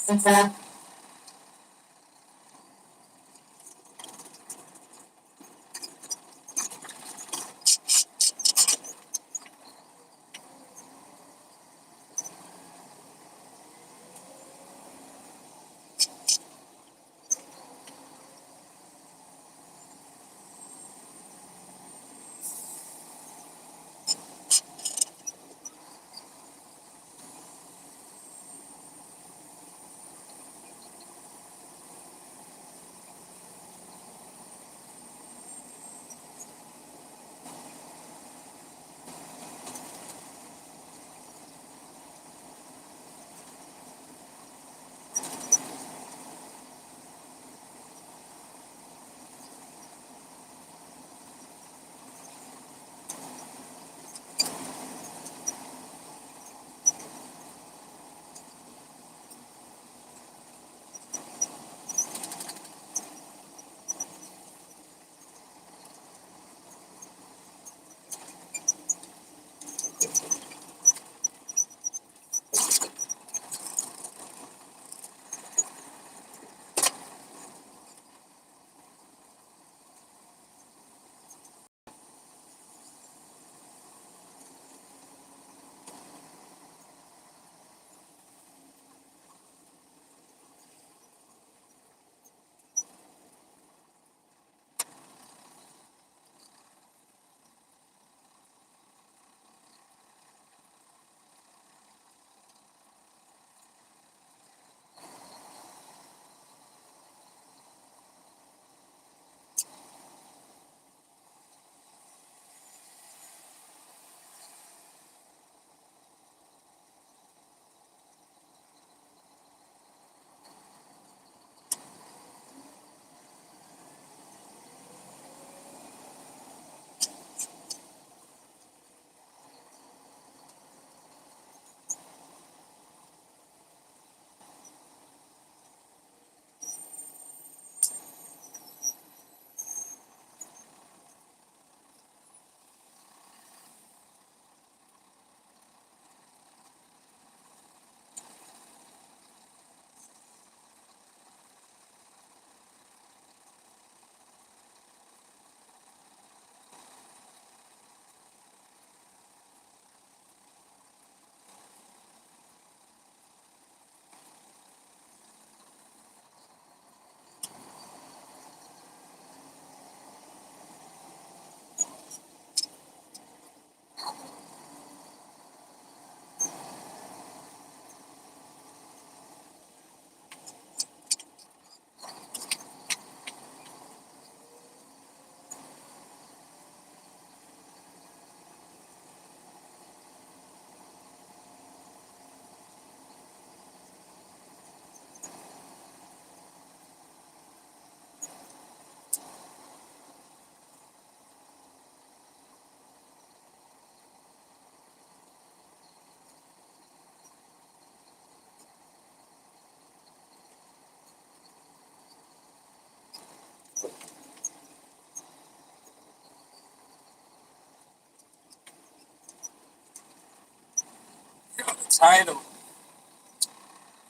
Title.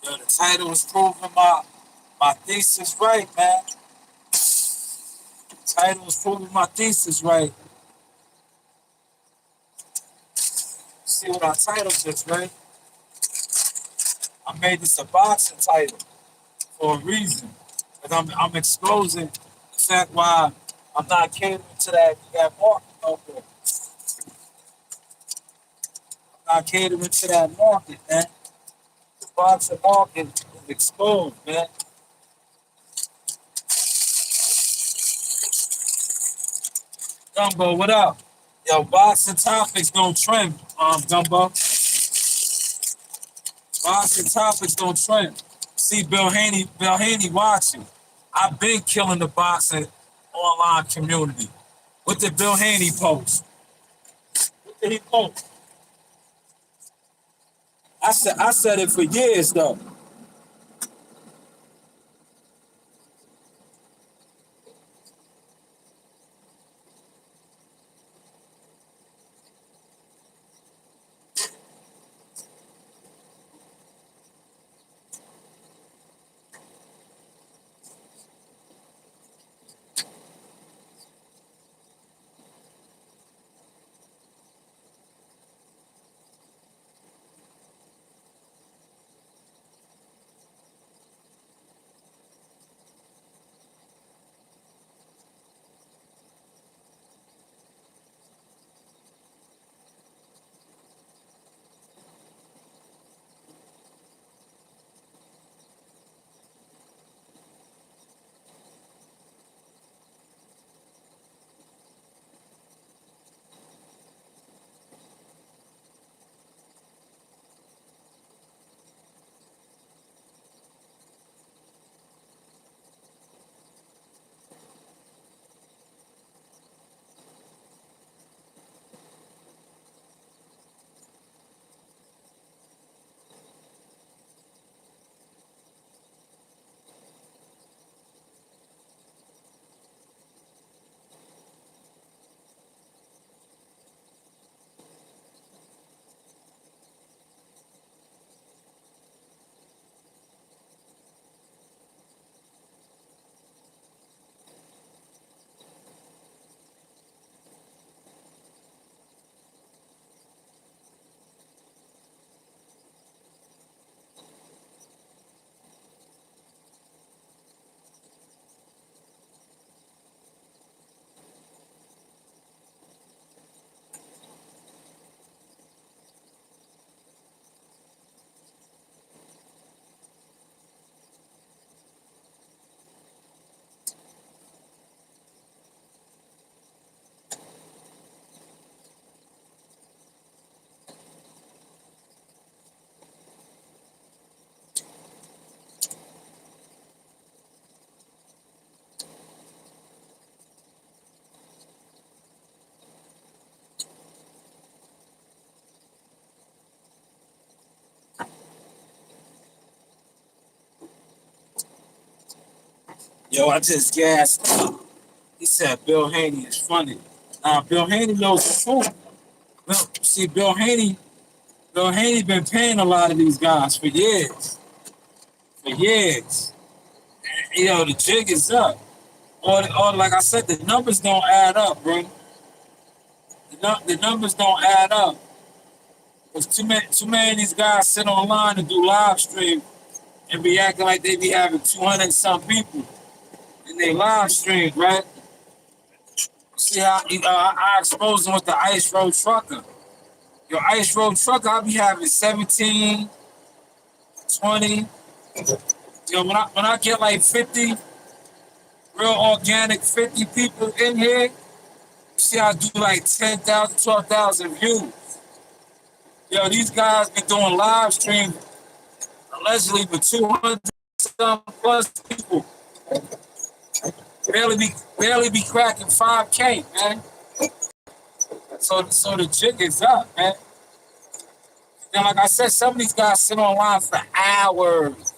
The title is proving my thesis right, man. The title is proving my thesis right. See what our title is, right? I made this a boxing title for a reason. Because I'm exposing the fact why I'm not catering to that market no more. I'm not catering to that market, man. The boxing market is exposed, man. Gumbo, what up? Yo, boxing topics don't trend, Gumbo. Boxing topics don't trend. See Bill Haney watching. I've been killing the boxing online community. What did Bill Haney post? What did he post? I said it for years though. Yo, I just gassed up. He said Bill Haney is funny. Now, Bill Haney knows the truth. Well, see, Bill Haney been paying a lot of these guys for years. For years. And, the jig is up. Or like I said, the numbers don't add up, bro. The numbers don't add up. There's too many of these guys sit online and do live stream and be acting like they be having 200 and some people in their live stream, right? See how I expose them with the Ice Road Trucker. Your Ice Road Trucker, I be having 17, 20. When I get like 50, real organic 50 people in here, you see I do like 10,000, 12,000 views. These guys been doing live streams allegedly for 200 some plus people. Barely be cracking 5K, man. So the jig is up, man. And like I said, some of these guys sit online for hours.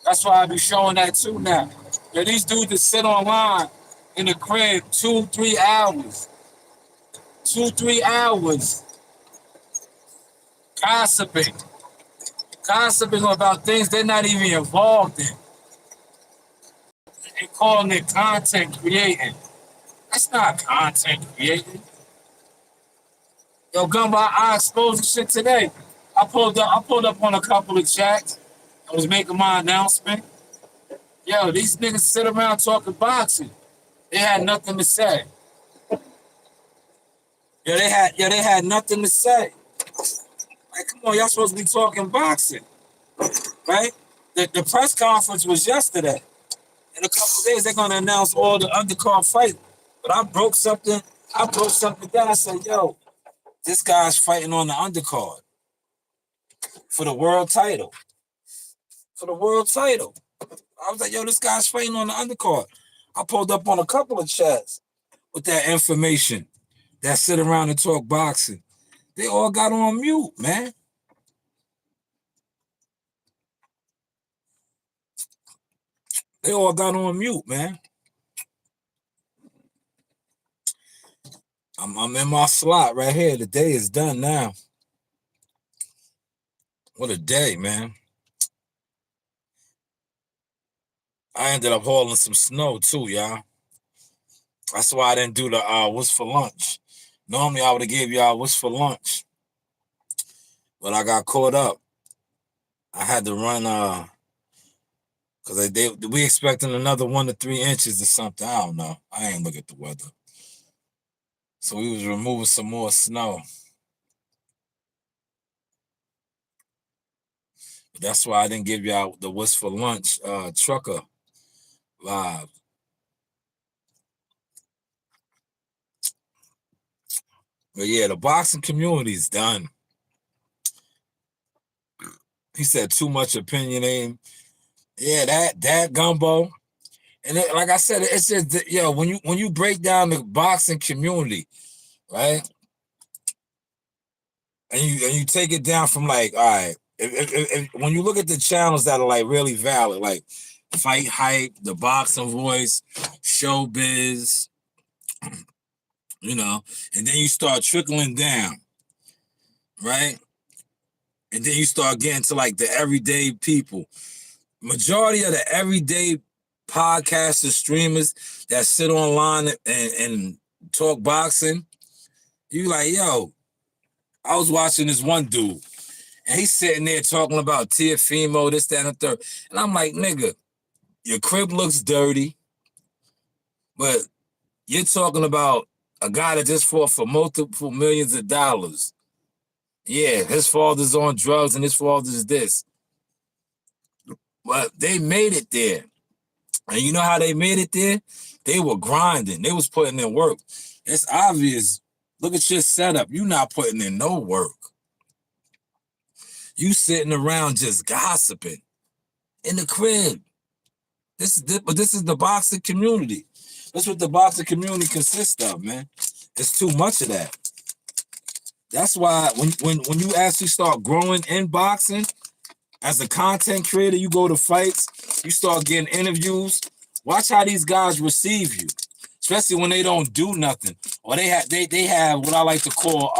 That's why I be showing that too now. These dudes that sit online in the crib 2-3 hours. 2-3 hours. Gossiping about things they're not even involved in. They calling it content creating. That's not content creating. Yo, Gumbo, I exposed the shit today. I pulled up on a couple of chats. I was making my announcement. Yo, these niggas sit around talking boxing. They had nothing to say. They had nothing to say. Like, come on, y'all supposed to be talking boxing, right? The press conference was yesterday. In a couple of days, they're gonna announce all the undercard fights. But I broke something down. I said, yo, this guy's fighting on the undercard for the world title. For the world title. I was like, yo, this guy's fighting on the undercard. I pulled up on a couple of chats with that information that sit around and talk boxing. They all got on mute, man. They all got on mute, man. I'm in my slot right here. The day is done now. What a day, man. I ended up hauling some snow too, y'all. That's why I didn't do the what's for lunch. Normally I would have gave y'all what's for lunch. But I got caught up. I had to run because we expecting another 1 to 3 inches or something. I don't know. I ain't look at the weather. So we was removing some more snow. But that's why I didn't give y'all the what's for lunch trucker live. But yeah, the boxing community is done. He said too much opinionating. Yeah, that Gumbo. And like I said, it's just when you break down the boxing community, right? And you take it down from like, all right, if when you look at the channels that are like really valid, like Fight Hype, The Boxing Voice, Showbiz, and then you start trickling down, right? And then you start getting to like the everyday people. Majority of the everyday podcasters, streamers that sit online and talk boxing, you like, yo, I was watching this one dude, and he's sitting there talking about Tiafimo, this, that, and the third. And I'm like, nigga, your crib looks dirty, but you're talking about a guy that just fought for multiple millions of dollars. Yeah, his father's on drugs and his father's this. But they made it there. And you know how they made it there? They were grinding. They was putting in work. It's obvious. Look at your setup. You're not putting in no work. You sitting around just gossiping in the crib. But this is the boxing community. That's what the boxing community consists of, man. It's too much of that. That's why when you actually start growing in boxing, as a content creator, you go to fights, you start getting interviews Watch how these guys receive you, especially when they don't do nothing, or they have what I like to call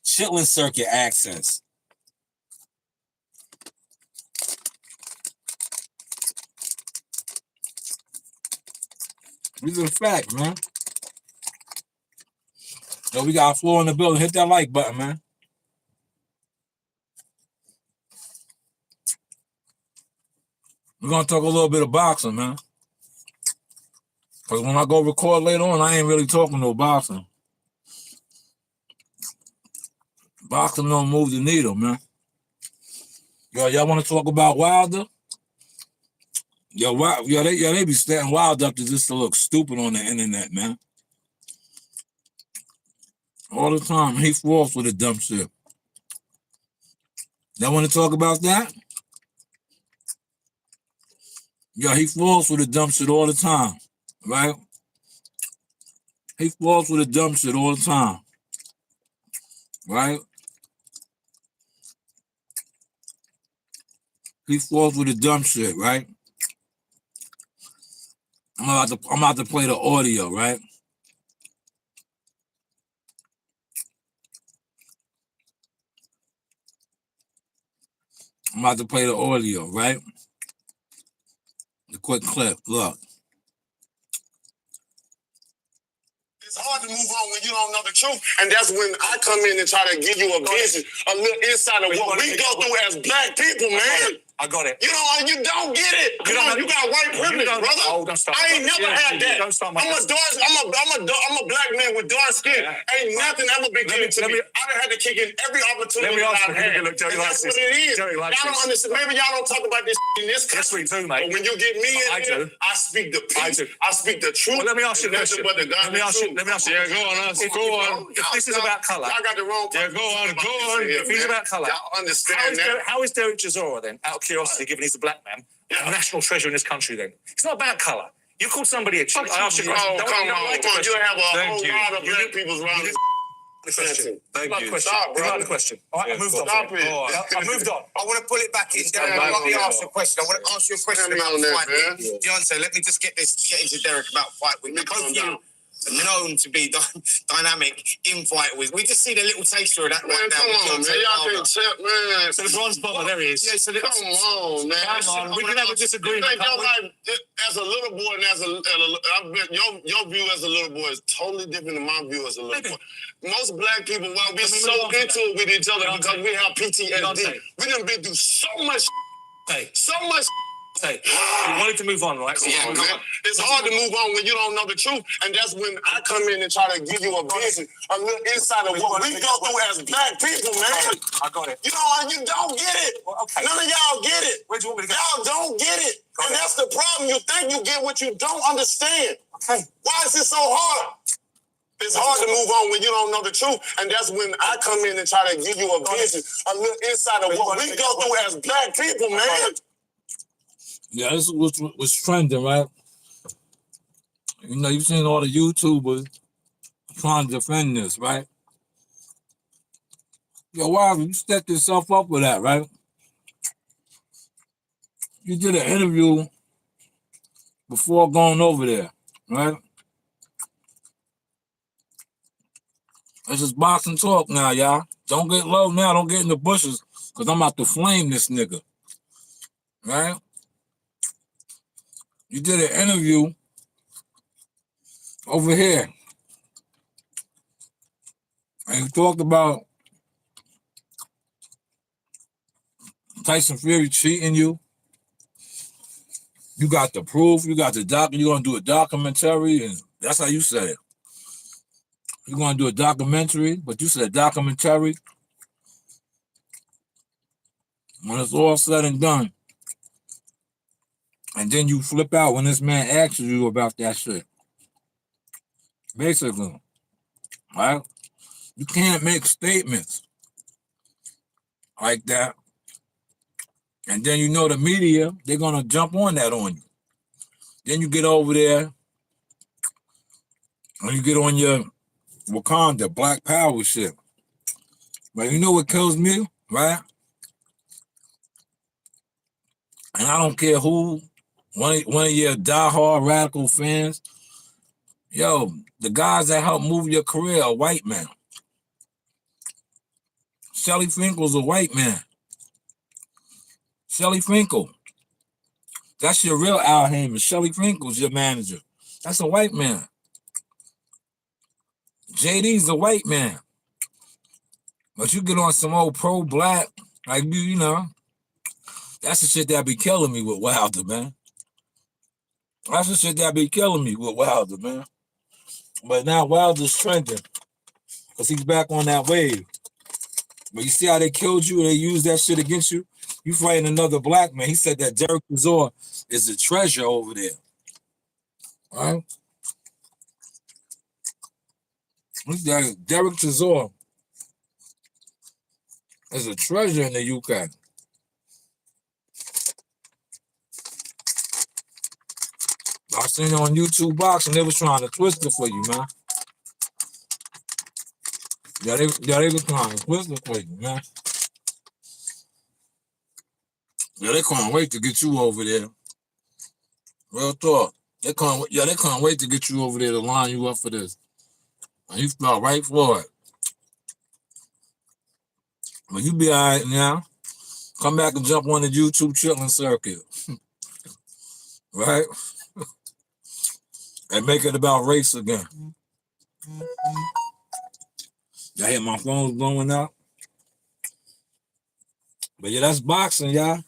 chitlin circuit accents. These are the facts, man. Yo, we got a floor in the building. Hit that like button, man. We're gonna talk a little bit of boxing, man. Because when I go record later on, I ain't really talking no boxing. Boxing don't move the needle, man. Yo, y'all want to talk about Wilder? Yo, they be standing Wilder up to just to look stupid on the internet, man. All the time, he falls with the dumb shit. Y'all want to talk about that? Yeah, he falls with the dumb shit all the time, right? He falls with the dumb shit all the time, right? He falls with the dumb shit, right? I'm about to play the audio, right? I'm about to play the audio, right? The quick clip, look. It's hard to move on when you don't know the truth, and that's when I come in and try to give you a vision, a little insight of what we go through as black people, man. I got it. You don't get it. Come on, you got white privilege, brother. Oh, don't start. I ain't never had that. Don't start I'm a black man with dark skin. Yeah. Ain't nothing ever been given to me. I done had to kick in every opportunity that I've had. Look, Joey likes that's this. what it is. Joey likes y'all don't this. understand. Maybe y'all don't talk about this in this country. Yes, we do, mate. But when you get me in I here, do. I speak the peace. I do. I speak the truth. Well, let me ask you a question. Let me ask you. Yeah, go on. If this is about colour. Y'all got the wrong. Yeah, go on. If it's about colour. Y'all understand that. How is Derek Chisora then, out of curiosity, given he's a black man, a national treasure in this country then? It's not about colour. You call somebody a chick. I asked you a question. Oh, come on. You have a whole lot of black people's around this. Thank you. Stop, bro. The question. All right, I moved on. Stop it. I moved on. I want to pull it back in. Derek, let me ask you a question. I want to ask you a question about fight week. Beyonce, let me just get into Derek about fight week. Both of you are known to be dynamic in fight week. We just see the little taster of that right now. Come on, man. Y'all can tip, man. So the bronze bomber, there he is. Yeah, so Come on, man. Come on, we can have a disagreement. You think your life as a little boy and I bet your view as a little boy is totally different than my view as a little boy. Most black people, while we're so into it with each other because we have PTSD, we done been through so much. You wanted to move on, right? So Come on, man. It's hard to move on when you don't know the truth, and that's when I come in and try to give you a vision, a little insight of what we go through as black people, man. I got it. You don't get it. Well, okay. None of y'all get it. Where do you want me to go? Y'all don't get it. And that's the problem. You think you get what you don't understand. Okay. Why is it so hard? It's hard to move on when you don't know the truth, and that's when I come in and try to give you a vision, a little insight of what we go through as black people, man. Yeah, this was trending, right? You know, you've seen all the YouTubers trying to defend this, right? Yo, wow, you set yourself up with that, right? You did an interview before going over there, right? It's just boxing talk now, y'all. Don't get low now. Don't get in the bushes, because I'm about to flame this nigga, right? You did an interview over here, and you talked about Tyson Fury cheating you. You got the proof. You got the doc. You're gonna do a documentary, and that's how you said it. You're gonna do a documentary, but you said documentary when it's all said and done. And then you flip out when this man asks you about that shit. Basically, right? You can't make statements like that. And then you know the media, they're going to jump on that on you. Then you get over there and you get on your Wakanda, Black Power shit. But you know what kills me, right? And I don't care who one of your diehard radical fans. Yo, the guys that help move your career are white men. Shelly Finkel's a white man. Shelly Finkel. That's your real Al Heyman. Shelly Finkel's your manager. That's a white man. JD's a white man. But you get on some old pro-black, like you know, that's the shit that be killing me with Wilder, man. That's the shit that be killing me with Wilder, man. But now Wilder's trending because he's back on that wave. But you see how they killed you and they used that shit against you? You fighting another black man. He said that Derek Chisora is a treasure over there. All right? Derek Chisora is a treasure in the UK. I seen it on YouTube Boxing. They was trying to twist it for you, man. Yeah, they was trying to twist it for you, man. Yeah, they can't wait to get you over there. Real talk. They can't wait to get you over there to line you up for this. And you fell right for it. But you be all right now. Come back and jump on the YouTube chilling circuit. Right? And make it about race again. Y'all hear my phone's blowing up? But yeah, that's boxing, y'all.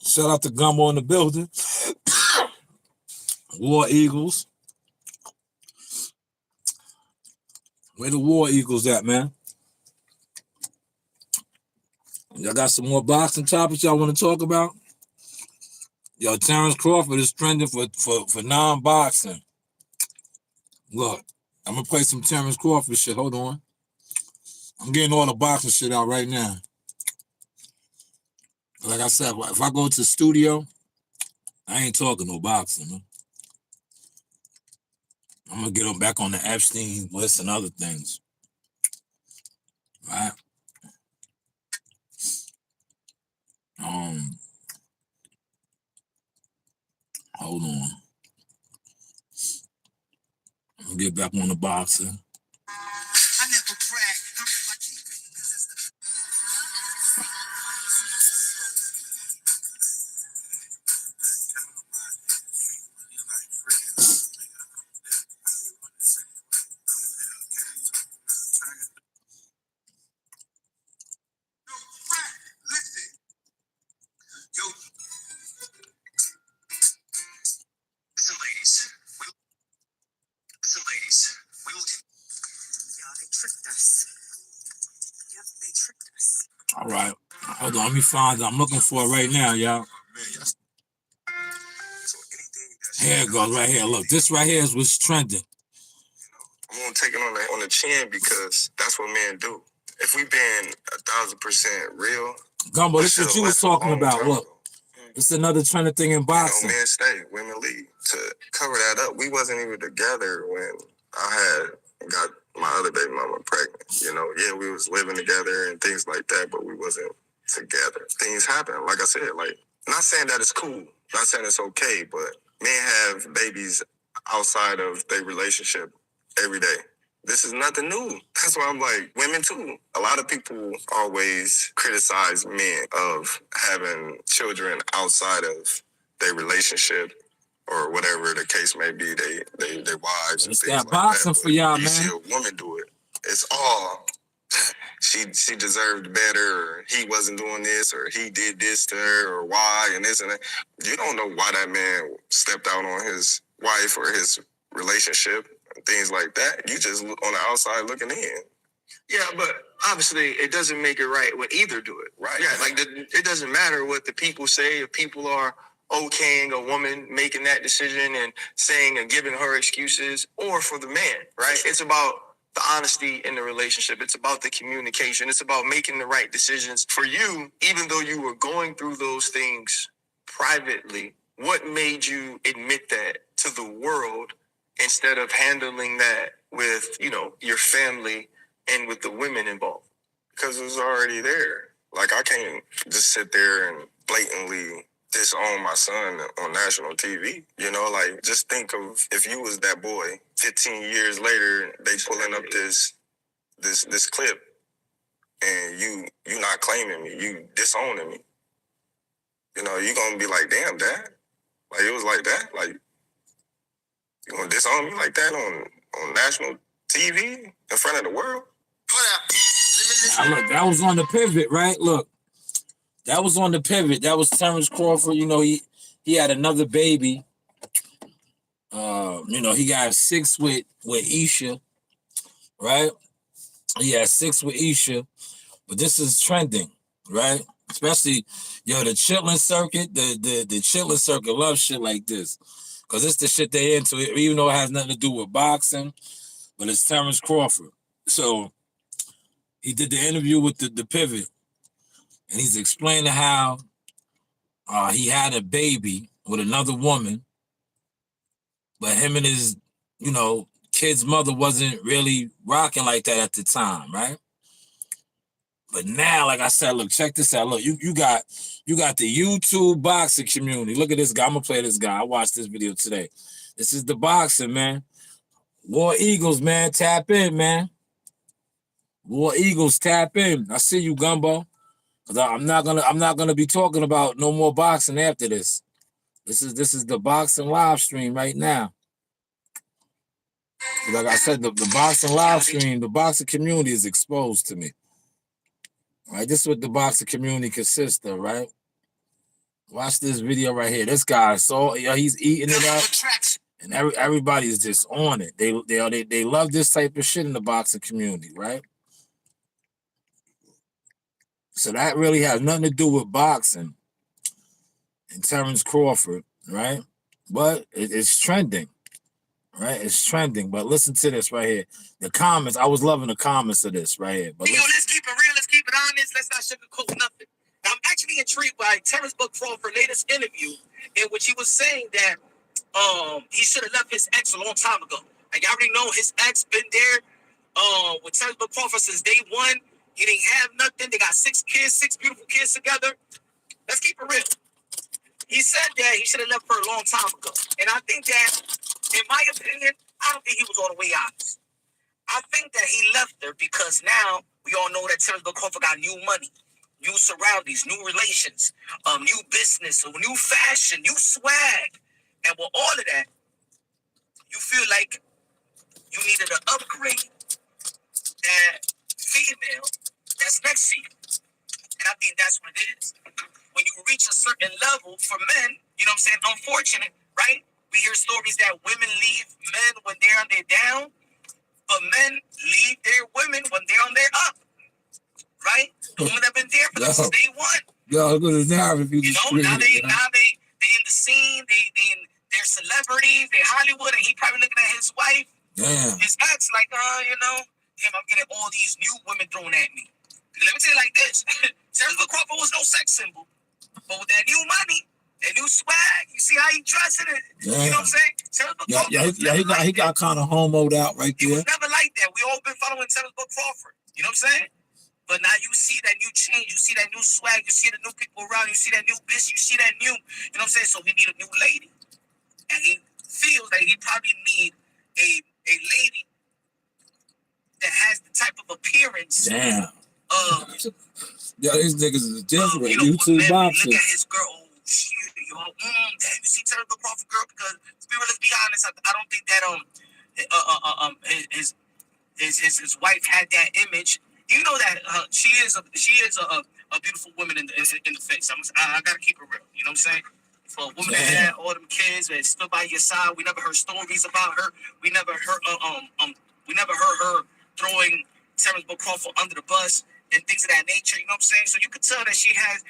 Shout out to Gumbo in the building. War Eagles. Where the War Eagles at, man? Y'all got some more boxing topics y'all want to talk about? Yo, Terrence Crawford is trending for non-boxing. Look, I'm going to play some Terrence Crawford shit. Hold on. I'm getting all the boxing shit out right now. Like I said, if I go to the studio, I ain't talking no boxing, man. I'm going to get them back on the Epstein list and other things. Right? Hold on. I'm going to get back on the boxing. I never brag. All right. Hold on. Let me find it. I'm looking for it right now, y'all. Here it goes right here. Look, this right here is what's trending. I'm gonna take it on the chin because that's what men do. If we been 1,000% real, Gumbo, this is what you was talking about. Look, it's another trending thing in boxing. Men stay, women leave. To cover that up, we wasn't even together when I had got my other baby mama pregnant. You know, yeah, we was living together and things like that, but we wasn't together. Things happen. Like I said, like, not saying that it's cool, not saying it's okay, but men have babies outside of their relationship every day. This is nothing new. That's why I'm like, women too. A lot of people always criticize men of having children outside of their relationship or whatever the case may be, they wives and it's things that like boxing that. for y'all, you man. See a woman do it, it's all she deserved better, or he wasn't doing this, or he did this to her, or why, and this and that. You don't know why that man stepped out on his wife or his relationship and things like that. You just on the outside looking in. Yeah, but obviously it doesn't make it right when either do it. Right. Yeah, like it doesn't matter what the people say. If people are okaying a woman making that decision and saying and giving her excuses, or for the man, right? It's about the honesty in the relationship. It's about the communication. It's about making the right decisions for you, even though you were going through those things privately. What made you admit that to the world instead of handling that with, you know, your family and with the women Because it was already there. Like, I can't just sit there and blatantly disown my son on national TV. You know, like, just think of if you was that boy 15 years later, they pulling up this clip and you not claiming me, you disowning me. You know, you gonna be like, damn, Dad. Like, it was like that. Like, you gonna disown me like that on national TV in front of the world? Now, look, that was on the pivot, right? Look, that was on the pivot. That was Terrence Crawford. You know, he had another baby. You know, he got 6 with Isha, right? He had 6 with Isha, but this is trending, right? Especially, yo, the chitlin circuit, the chitlin circuit loves shit like this, because it's the shit they into, even though it has nothing to do with boxing, but it's Terrence Crawford. So he did the interview with the pivot, and he's explaining how he had a baby with another woman, but him and his, you know, kid's mother wasn't really rocking like that at the time, right? But now, like I said, look, check this out. Look, you got the YouTube boxing community. Look at this guy. I'm gonna play this guy. I watched this video today. This is the boxing, man. War Eagles, man. Tap in, man. War Eagles, tap in. I see you, Gumbo. Cause I'm not gonna be talking about no more boxing after this. This is the boxing live stream right now. Like I said, the boxing live stream, the boxing community is exposed to me. Right, this is what the boxing community consists of, right? Watch this video right here. This guy, so he's eating it up, and everybody is just on it. They love this type of shit in the boxing community, right? So that really has nothing to do with boxing and Terrence Crawford, right? But it's trending, right? It's trending. But listen to this right here. The comments, I was loving the comments of this right here. But let's keep it real. Let's keep it honest. Let's not sugarcoat nothing. Now, I'm actually intrigued by Terrence Crawford's latest interview in which he was saying that he should have left his ex a long time ago. Like, I already know his ex been there with Terrence Crawford since day one. He didn't have nothing. They got 6 kids, 6 beautiful kids together. Let's keep it real. He said that he should have left her a long time ago. And I think that, in my opinion, I don't think he was all the way honest. I think that he left her because now we all know that Terrence Crawford got new money, new surroundings, new relations, new business, new fashion, new swag. And with all of that, you feel like you needed an upgrade that female that's next to you. And I think that's what it is. When you reach a certain level for men, you know what I'm saying? Unfortunate, right? We hear stories that women leave men when they're down, but men leave their women when they're on their up, right? The women have been there for them since day one. Yo, go to narrative. You know, now they in the scene, they're celebrities, they're Hollywood, and he probably looking at his wife, his ex, like, you know, damn, I'm getting all these new women thrown at me. Let me tell you like this. Terrence Crawford was no sex symbol. But with that new money, that new swag, you see how he dressing it. You know what I'm saying? He got kind of homoed out right there. He was never like that. We all been following Terrence Crawford. You know what I'm saying? But now you see that new change, you see that new swag, you see the new people around, you see that new bitch, you see that new, you know what I'm saying? So we need a new lady. And he feels that he probably need a lady that has the type of appearance. Damn. These niggas is different. You know, YouTube boxing. Look at his girl. Oh, shit, yo. Damn, you see Terrence Crawford girl? Because let's be honest, I don't think that his wife had that image. You know that she is a beautiful woman in the face. I gotta keep it real. You know what I'm saying? For a woman that had all them kids that stood by your side, we never heard stories about her. We never heard her throwing Terrence Crawford under the bus and things of that nature. You know what I'm saying? So you could tell that she has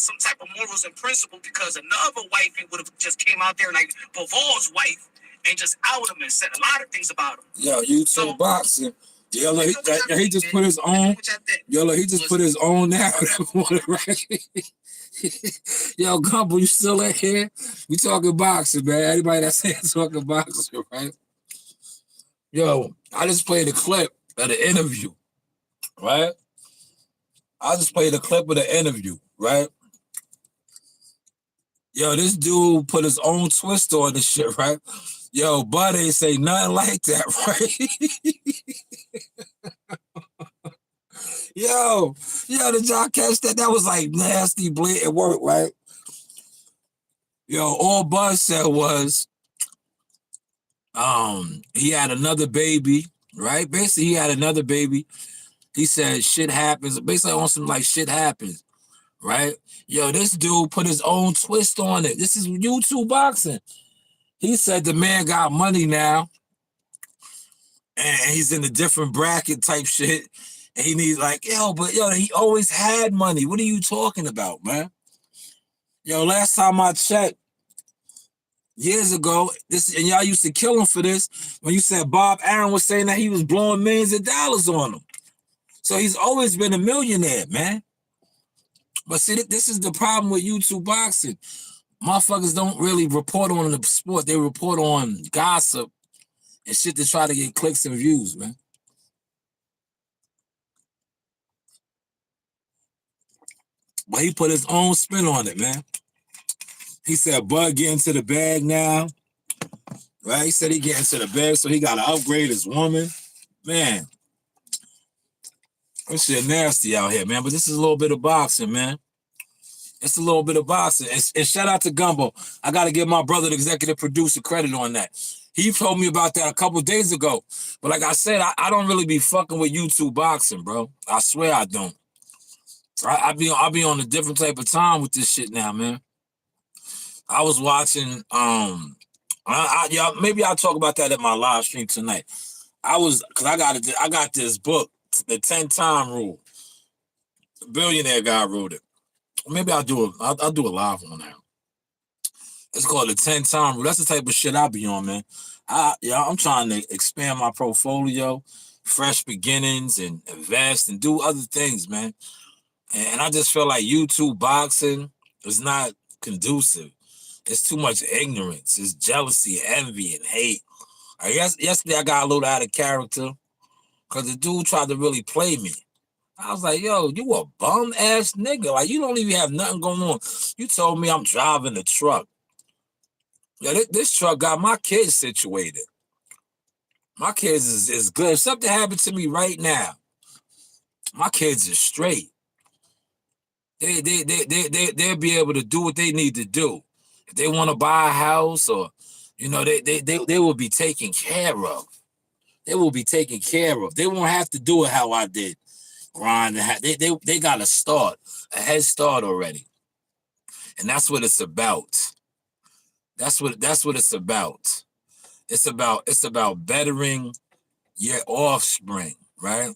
some type of morals and principle, because another wife would have just came out there like Pavol's wife and just out him and said a lot of things about him. Yo, YouTube boxing. Yo, look, he just put his own. Yo, look, he just put his own narrative on it, right? Yo, Gumbo, you still in here? We talking boxing, man. Anybody that's here talking boxing, right? Yo, I just played a clip of the interview, right? Yo, this dude put his own twist on this shit, right? Yo, Bud ain't say nothing like that, right? Yo, did y'all catch that? That was like nasty, blatant work, right? Yo, all Bud said was, he had another baby, right? Basically, he had another baby. He said shit happens. Basically, on some like shit happens, right? Yo, this dude put his own twist on it. This is YouTube boxing. He said the man got money now, and he's in a different bracket type shit. And he needs like, he always had money. What are you talking about, man? Yo, last time I checked, years ago, and y'all used to kill him for this, when you said Bob Aaron was saying that he was blowing millions of dollars on him. So he's always been a millionaire, man. But see, this is the problem with YouTube boxing. Motherfuckers don't really report on the sport. They report on gossip and shit to try to get clicks and views, man. But he put his own spin on it, man. He said Bud get into the bag now. Right? He said he get into the bag, so he got to upgrade his woman. Man, this shit nasty out here, man. But this is a little bit of boxing, man. It's a little bit of boxing. And shout out to Gumbo. I got to give my brother, the executive producer, credit on that. He told me about that a couple days ago. But like I said, I don't really be fucking with YouTube boxing, bro. I swear I don't. I'll be on a different type of time with this shit now, man. I was watching, maybe I'll talk about that at my live stream tonight. Because I got this book, The 10-Time Rule. The billionaire guy wrote it. Maybe I'll do a live on that. It's called The 10-Time Rule. That's the type of shit I be on, man. I'm trying to expand my portfolio, fresh beginnings, and invest and do other things, man. And I just feel like YouTube boxing is not conducive. It's too much ignorance. It's jealousy, envy, and hate. I guess yesterday I got a little out of character because the dude tried to really play me. I was like, yo, you a bum ass nigga. Like, you don't even have nothing going on. You told me I'm driving the truck. Yeah, this truck got my kids situated. My kids is good. If something happened to me right now, my kids are straight. They'll be able to do what they need to do. If they want to buy a house or, they will be taken care of. They will be taken care of. They won't have to do it how I did. Grind. They got a head start already. And that's what it's about. That's what it's about. It's about bettering your offspring, right?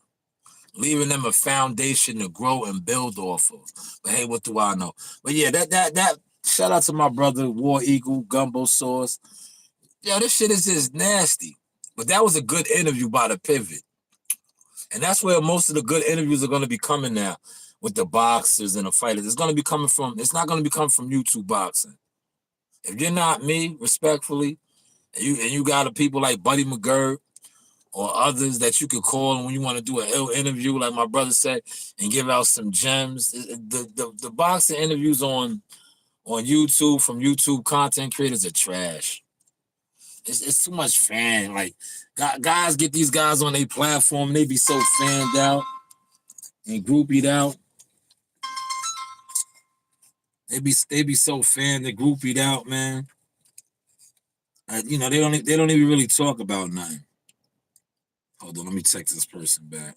Leaving them a foundation to grow and build off of. But hey, what do I know? But yeah, that shout out to my brother War Eagle Gumbo Sauce. Yo, this shit is just nasty. But that was a good interview by the Pivot. And that's where most of the good interviews are going to be coming now with the boxers and the fighters. It's not going to be coming from YouTube boxing. If you're not me, respectfully, and you got people like Buddy McGirt or others that you could call when you want to do an ill interview, like my brother said, and give out some gems. The boxing interviews on YouTube from YouTube content creators are trash. It's too much fan. Like, guys get these guys on their platform, and they be so fanned out and groupied out. They be so fanned and groupied out, man. They don't even really talk about nothing. Hold on, let me text this person back.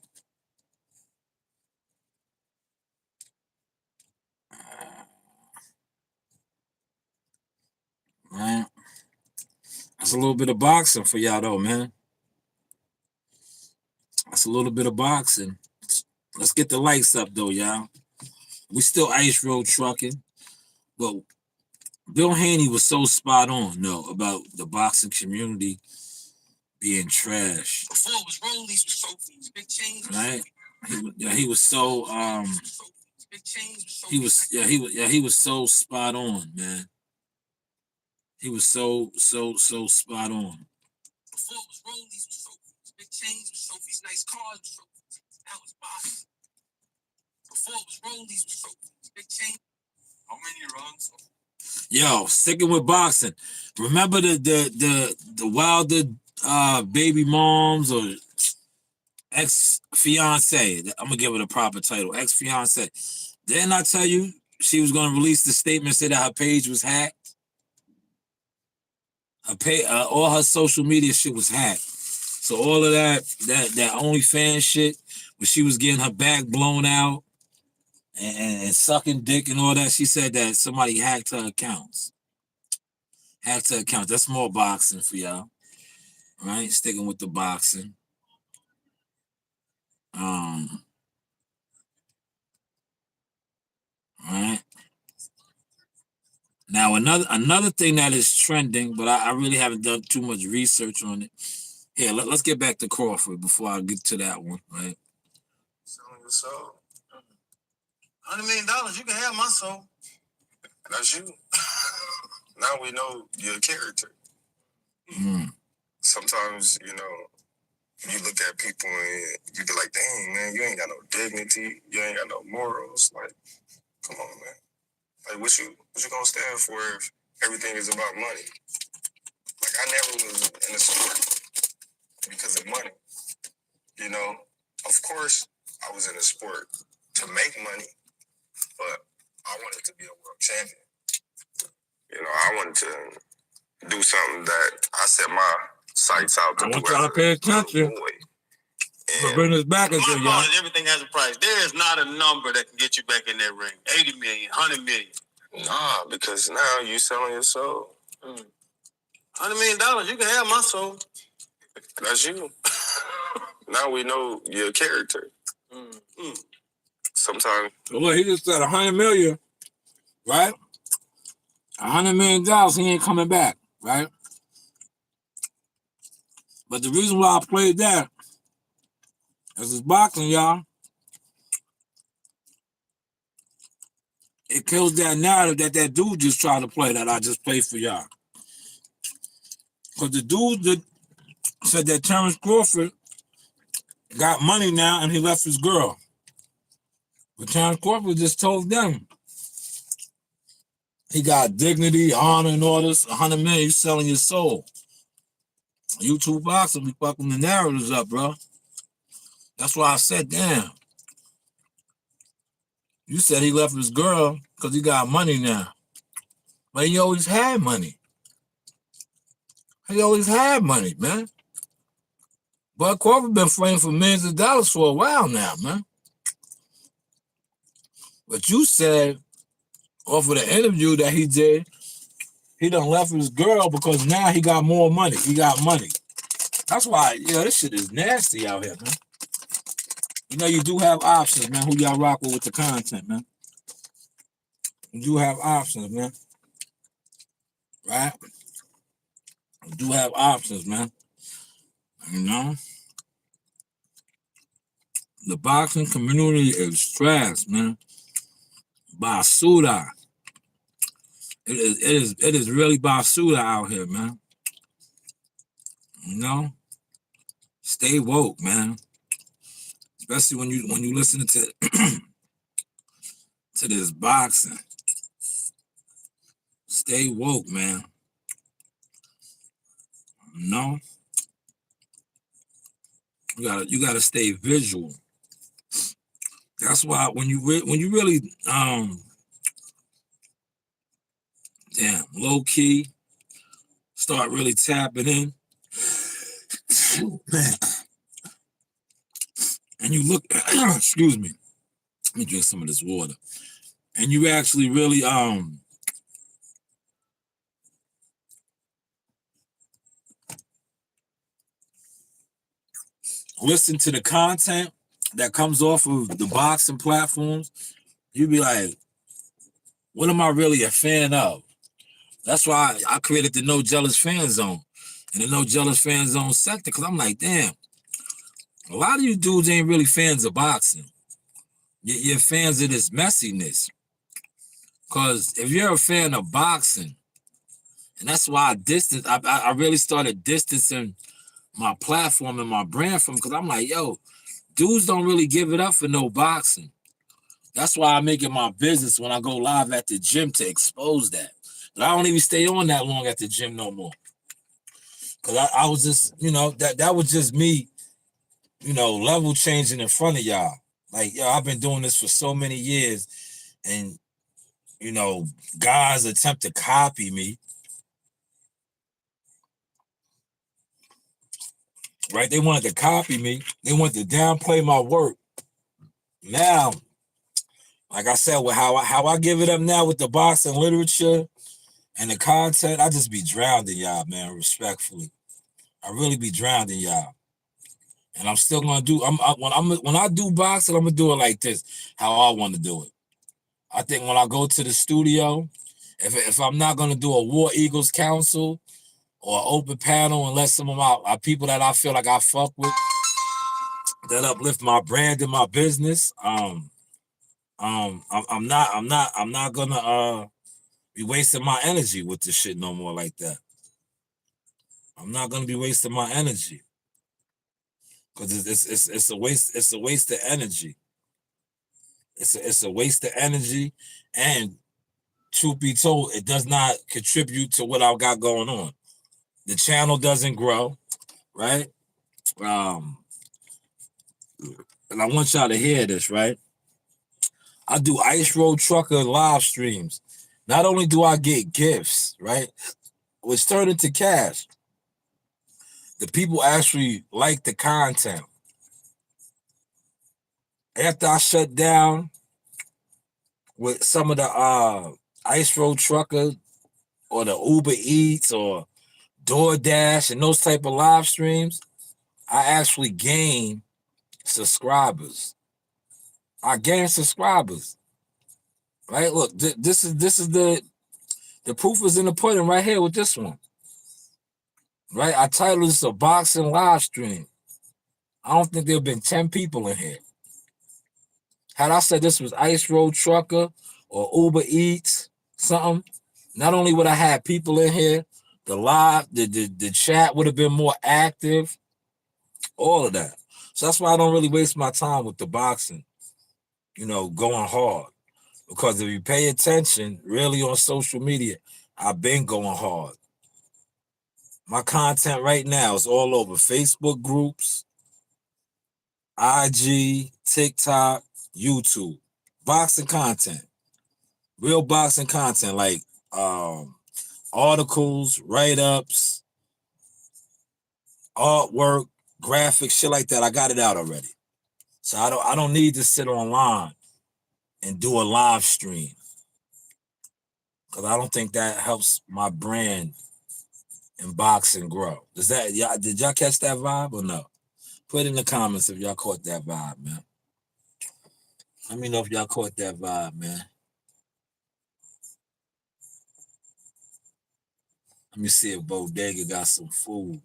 Man, that's a little bit of boxing for y'all, though, man. That's a little bit of boxing. Let's get the lights up, though, y'all. We still ice road trucking, but Bill Haney was so spot on, about the boxing community being trash. Before it was rollies with trophies, big chains, right? He was so he was so spot on, man. He was so spot on. Before it was rollies with trophies, big chains with trophies, nice cars with trophies. Now it's boxing. Before it was rollies with trophies, big chains. How many rounds? Yo, sticking with boxing. Remember the Wilder baby moms or ex-fiance? I'm gonna give it a proper title. Ex-fiance. Didn't I tell you she was gonna release the statement, say that her page was hacked? All her social media shit was hacked. So all of that OnlyFans shit, where she was getting her back blown out and sucking dick and all that, she said that somebody hacked her accounts. Hacked her accounts. That's more boxing for y'all. Right? Sticking with the boxing. Right. Now another thing that is trending, but I really haven't done too much research on it. Here, let's get back to Crawford before I get to that one, right? Selling your soul. $100 million, you can have my soul. That's you. Now we know your character. Sometimes, you look at people and you be like, dang, man, you ain't got no dignity. You ain't got no morals. Like, come on, man. Like, what you gonna stand for if everything is about money? Like, I never was in a sport because of money. Of course, I was in a sport to make money, but I wanted to be a world champion. I wanted to do something that I set my sights out to do. I want y'all to pay attention. But bring us back again, y'all. Everything has a price. There is not a number that can get you back in that ring. 80 million, 100 million. Nah, because now you selling your soul. $100 million, you can have my soul. That's you. Now we know your character. Sometimes. So look, he just said 100 million, right? $100 million, he ain't coming back, right? But the reason why I played that is it's boxing, y'all. It kills that narrative that dude just tried to play that I just played for y'all. Because the dude that said that Terrence Crawford got money now and he left his girl. But Terrence Crawford just told them he got dignity, honor, and all this. 100 million, you selling your soul. YouTube boxing be fucking the narratives up, bro. That's why I said, damn. You said he left his girl because he got money now. But he always had money. He always had money, man. But Crawford been fighting for millions of dollars for a while now, man. But you said, off of the interview that he did, he done left his girl because now he got more money. He got money. That's why, this shit is nasty out here, man. You do have options, man, who y'all rock with the content, man. You do have options, man. Right? You do have options, man. The boxing community is stressed, man. Basura. It is really basura out here, man. Stay woke, man. Especially when you listen to to this boxing. Stay woke, man. You gotta stay visual. That's why when you really low key start really tapping in, man. And you look, excuse me, let me drink some of this water. And you actually really listen to the content that comes off of the boxing platforms, you be like, what am I really a fan of? That's why I created the No Jealous Fan Zone and the No Jealous Fan Zone sector, because I'm like, damn, a lot of you dudes ain't really fans of boxing. You're fans of this messiness. Because if you're a fan of boxing, and that's why I really started distancing my platform and my brand from, because I'm like, yo, dudes don't really give it up for no boxing. That's why I make it my business when I go live at the gym to expose that. I don't even stay on that long at the gym no more. Cause I was just, that was just me, level changing in front of y'all. Like, I've been doing this for so many years, and guys attempt to copy me. Right? They wanted to copy me. They wanted to downplay my work. Now, like I said, with how I give it up now with the boxing literature and the content, I just be drowned in y'all, man, respectfully. I really be drowned in y'all. And I'm still gonna do. When I do boxing, I'm gonna do it like this, how I want to do it. I think when I go to the studio, if I'm not gonna do a War Eagles Council or open panel, unless some of my people that I feel like I fuck with, that uplift my brand and my business, I'm not gonna be wasting my energy with this shit no more like that. I'm not gonna be wasting my energy. Because it's a waste of energy. It's a waste of energy, and truth be told, it does not contribute to what I've got going on. The channel doesn't grow, right? And I want y'all to hear this, right? I do Ice Road Trucker live streams. Not only do I get gifts, right, which turn into cash, the people actually like the content. After I shut down with some of the Ice Road Trucker or the Uber Eats or DoorDash and those type of live streams, I actually gain subscribers. I gain subscribers. Right? Look, this is the proof is in the pudding right here with this one. Right? I titled this a boxing live stream. I don't think there have been 10 people in here. Had I said this was Ice Road Trucker or Uber Eats, something, not only would I have people in here, the chat would have been more active, all of that. So that's why I don't really waste my time with the boxing, going hard. Because if you pay attention, really on social media, I've been going hard. My content right now is all over Facebook groups, IG, TikTok, YouTube. Boxing content. Real boxing content like articles, write-ups, artwork, graphics, shit like that. I got it out already. So I don't need to sit online and do a live stream. Because I don't think that helps my brand in boxing grow. Did y'all catch that vibe or no? Put in the comments if y'all caught that vibe, man. Let me know if y'all caught that vibe, man. Let me see if Bodega got some food.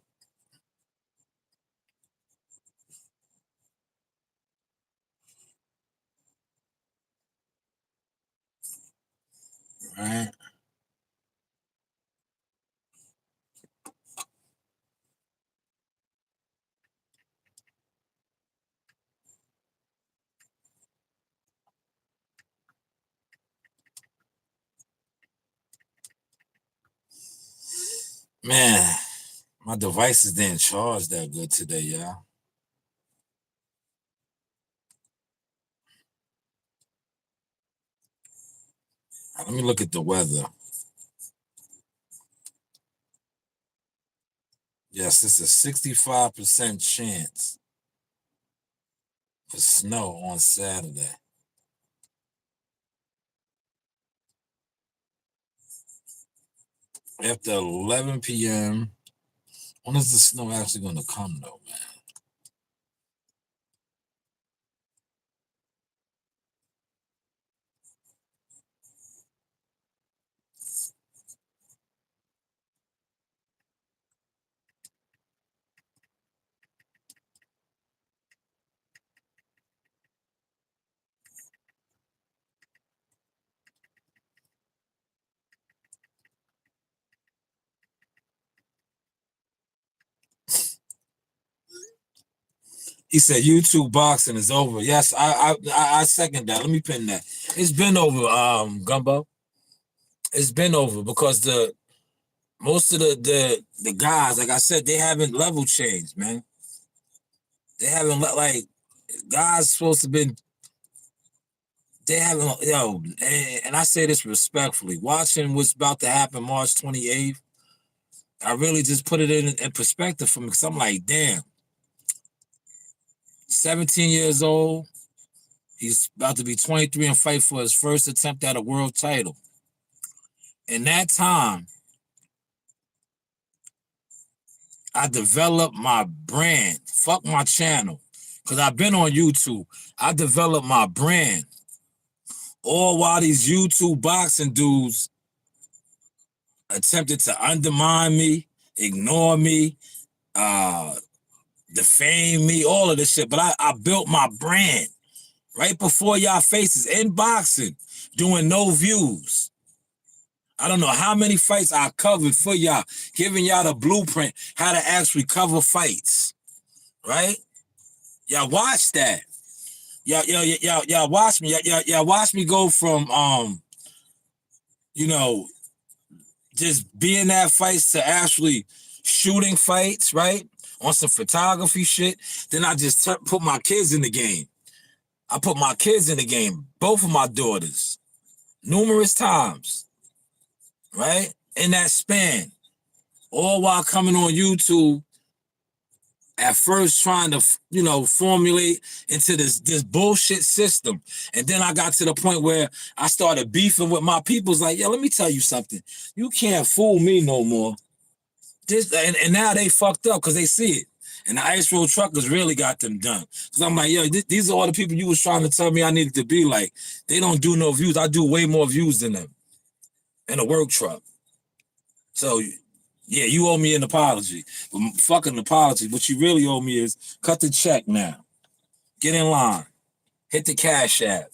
Right? Man, my devices didn't charge that good today, y'all. Let me look at the weather. Yes, it's a 65% chance for snow on Saturday. After 11 p.m., when is the snow actually going to come, though, man? He said YouTube boxing is over. Yes, I second that. Let me pin that. It's been over, Gumbo. It's been over because most of the guys, like I said, they haven't level changed, man. They haven't like guys supposed to been. They haven't, and I say this respectfully. Watching what's about to happen March 28th, I really just put it in perspective for me because I'm like, damn, 17 years old, he's about to be 23 and fight for his first attempt at a world title. In that time, I developed my brand. Fuck my channel. Because I've been on YouTube. I developed my brand. All while these YouTube boxing dudes attempted to undermine me, ignore me, defame me, all of this shit. But I built my brand right before y'all faces in boxing, doing no views. I don't know how many fights I covered for y'all, giving y'all the blueprint how to actually cover fights, right? Y'all watch that. Y'all watch me. Y'all watch me go from just being at fights to actually shooting fights, right? On some photography shit. Then I just put my kids in the game. I put my kids in the game, both of my daughters, numerous times, right? In that span, all while coming on YouTube, at first trying to, formulate into this bullshit system. And then I got to the point where I started beefing with my peoples like, let me tell you something. You can't fool me no more. And now they fucked up because they see it. And the Ice Road Truckers really got them done. Because I'm like, these are all the people you was trying to tell me I needed to be like. They don't do no views. I do way more views than them in a work truck. So, yeah, you owe me an apology. But fucking apology. What you really owe me is cut the check now. Get in line. Hit the Cash App.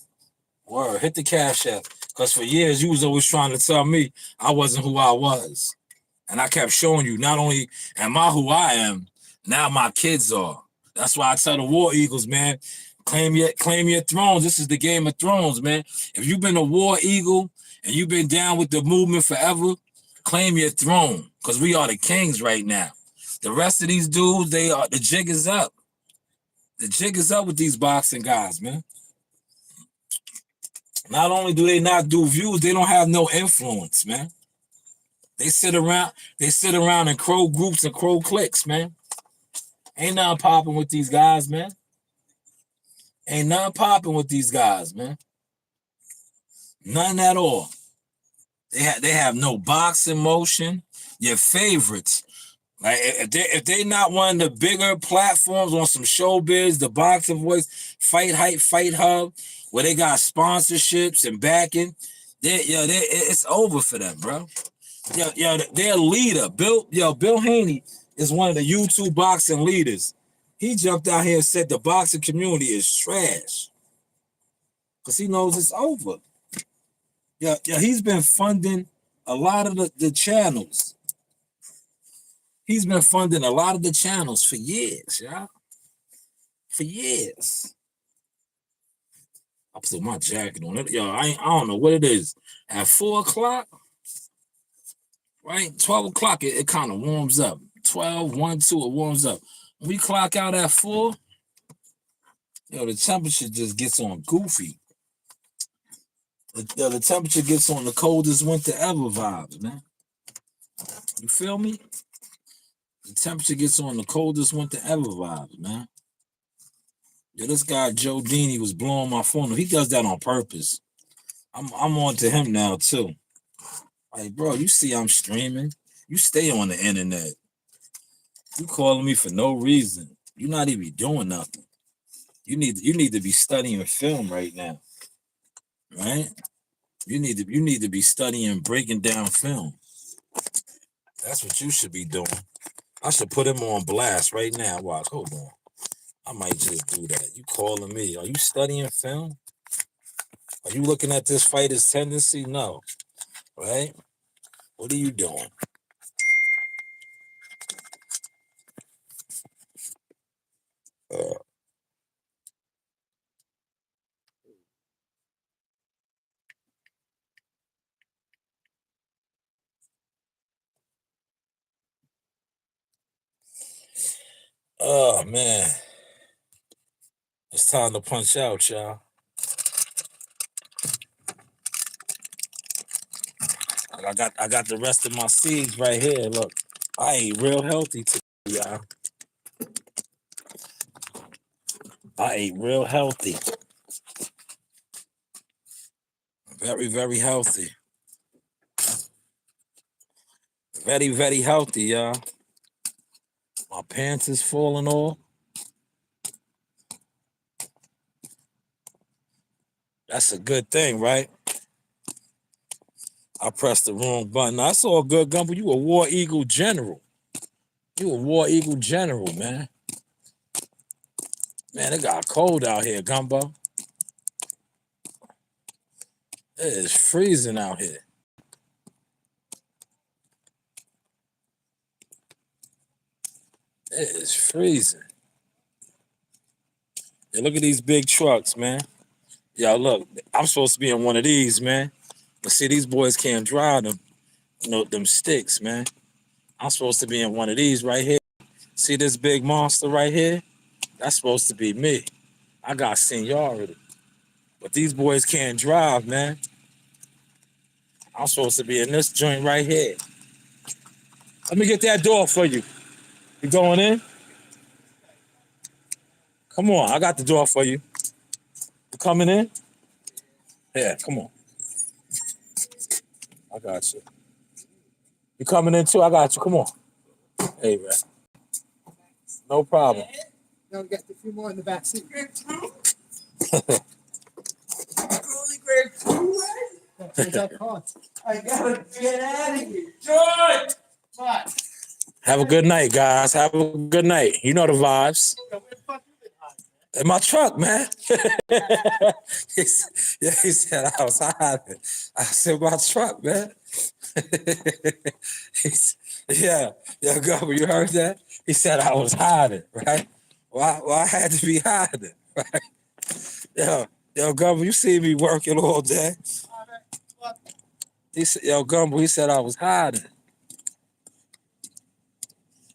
Word, hit the Cash App. Because for years, you was always trying to tell me I wasn't who I was. And I kept showing you, not only am I who I am, now my kids are. That's why I tell the War Eagles, man, claim your thrones. This is the Game of Thrones, man. If you've been a War Eagle and you've been down with the movement forever, claim your throne, because we are the kings right now. The rest of these dudes, the jig is up. The jig is up with these boxing guys, man. Not only do they not do views, they don't have no influence, man. They sit around in crow groups and crow cliques, man. Ain't nothing popping with these guys, man. Ain't nothing popping with these guys, man. None at all. They have no boxing motion. Your favorites. Like if they not one of the bigger platforms on some showbiz, the Boxing Voice, Fight Hype, Fight Hub, where they got sponsorships and backing, it's over for them, bro. Their leader, Bill Haney is one of the YouTube boxing leaders. He jumped out here and said the boxing community is trash. Because he knows it's over. He's been funding a lot of the channels. He's been funding a lot of the channels for years, y'all. For years. I put my jacket on it. I don't know what it is. At 4 o'clock, right? 12 o'clock, it kind of warms up. 12, 1, 2, it warms up. When we clock out at 4, the temperature just gets on goofy. The temperature gets on the coldest winter ever vibes, man. You feel me? The temperature gets on the coldest winter ever vibes, man. This guy Joe Dini was blowing my phone. He does that on purpose. I'm on to him now too. Like, bro, you see I'm streaming. You stay on the internet. You calling me for no reason. You're not even doing nothing. You need to be studying film right now. Right? You need to be studying breaking down film. That's what you should be doing. I should put him on blast right now. Watch, hold on. I might just do that. You calling me? Are you studying film? Are you looking at this fighter's tendency? No. Right? What are you doing? Oh man, it's time to punch out, y'all. I got the rest of my seeds right here. Look, I ate real healthy today, y'all. I ate real healthy. Very, very healthy. Very, very healthy, y'all. My pants is falling off. That's a good thing, right? I pressed the wrong button. I saw a good Gumbo. You a War Eagle General. You a War Eagle General, man. Man, it got cold out here, Gumbo. It is freezing out here. It is freezing. Yeah, look at these big trucks, man. Yo, look, I'm supposed to be in one of these, man. But see, these boys can't drive them, them sticks, man. I'm supposed to be in one of these right here. See this big monster right here? That's supposed to be me. I got seniority. But these boys can't drive, man. I'm supposed to be in this joint right here. Let me get that door for you. You going in? Come on, I got the door for you. You coming in? Yeah, come on. I got you. You coming in too? I got you. Come on. Hey, man. No problem. Now we got a few more in the back seat. I gotta get out of here. George! What? Have a good night, guys. Have a good night. You know the vibes. In my truck, man. he said I was hiding. I said my truck, man. Yeah, Gumbo, you heard that? He said I was hiding, right? Why I had to be hiding, right? Yo, Gumbo, you see me working all day. He said, Gumbo, he said I was hiding.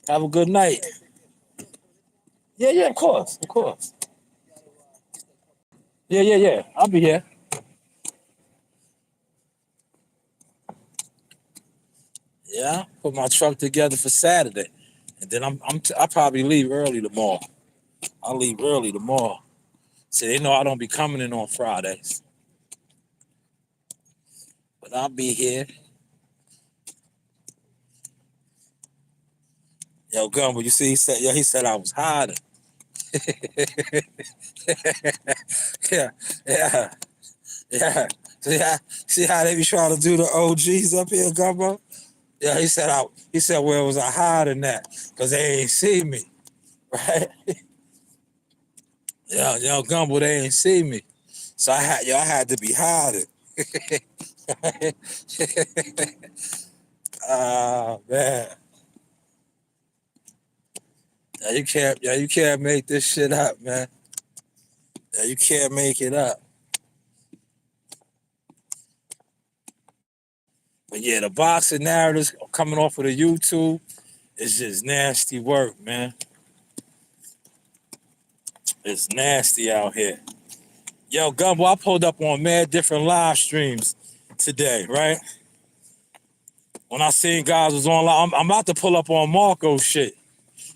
Have a good night. Yeah, of course. Yeah. I'll be here. Yeah, put my truck together for Saturday, and then I'll probably leave early tomorrow. I'll leave early tomorrow. So they know I don't be coming in on Fridays, but I'll be here. Yo, Gumbo, you see, he said I was hiding. yeah. See how they be trying to do the OGs up here, Gumbo? Yeah, he said where was I hiding at? Cause they ain't see me, right? Yo, Gumbo, they ain't see me, so I had to be hiding. Man, you can't make this shit up, man. Yeah, you can't make it up. But yeah, the boxing narratives coming off of the YouTube is just nasty work, man. It's nasty out here. Yo, Gumbo, I pulled up on mad different live streams today, right? When I seen guys was on, I'm about to pull up on Marco's shit.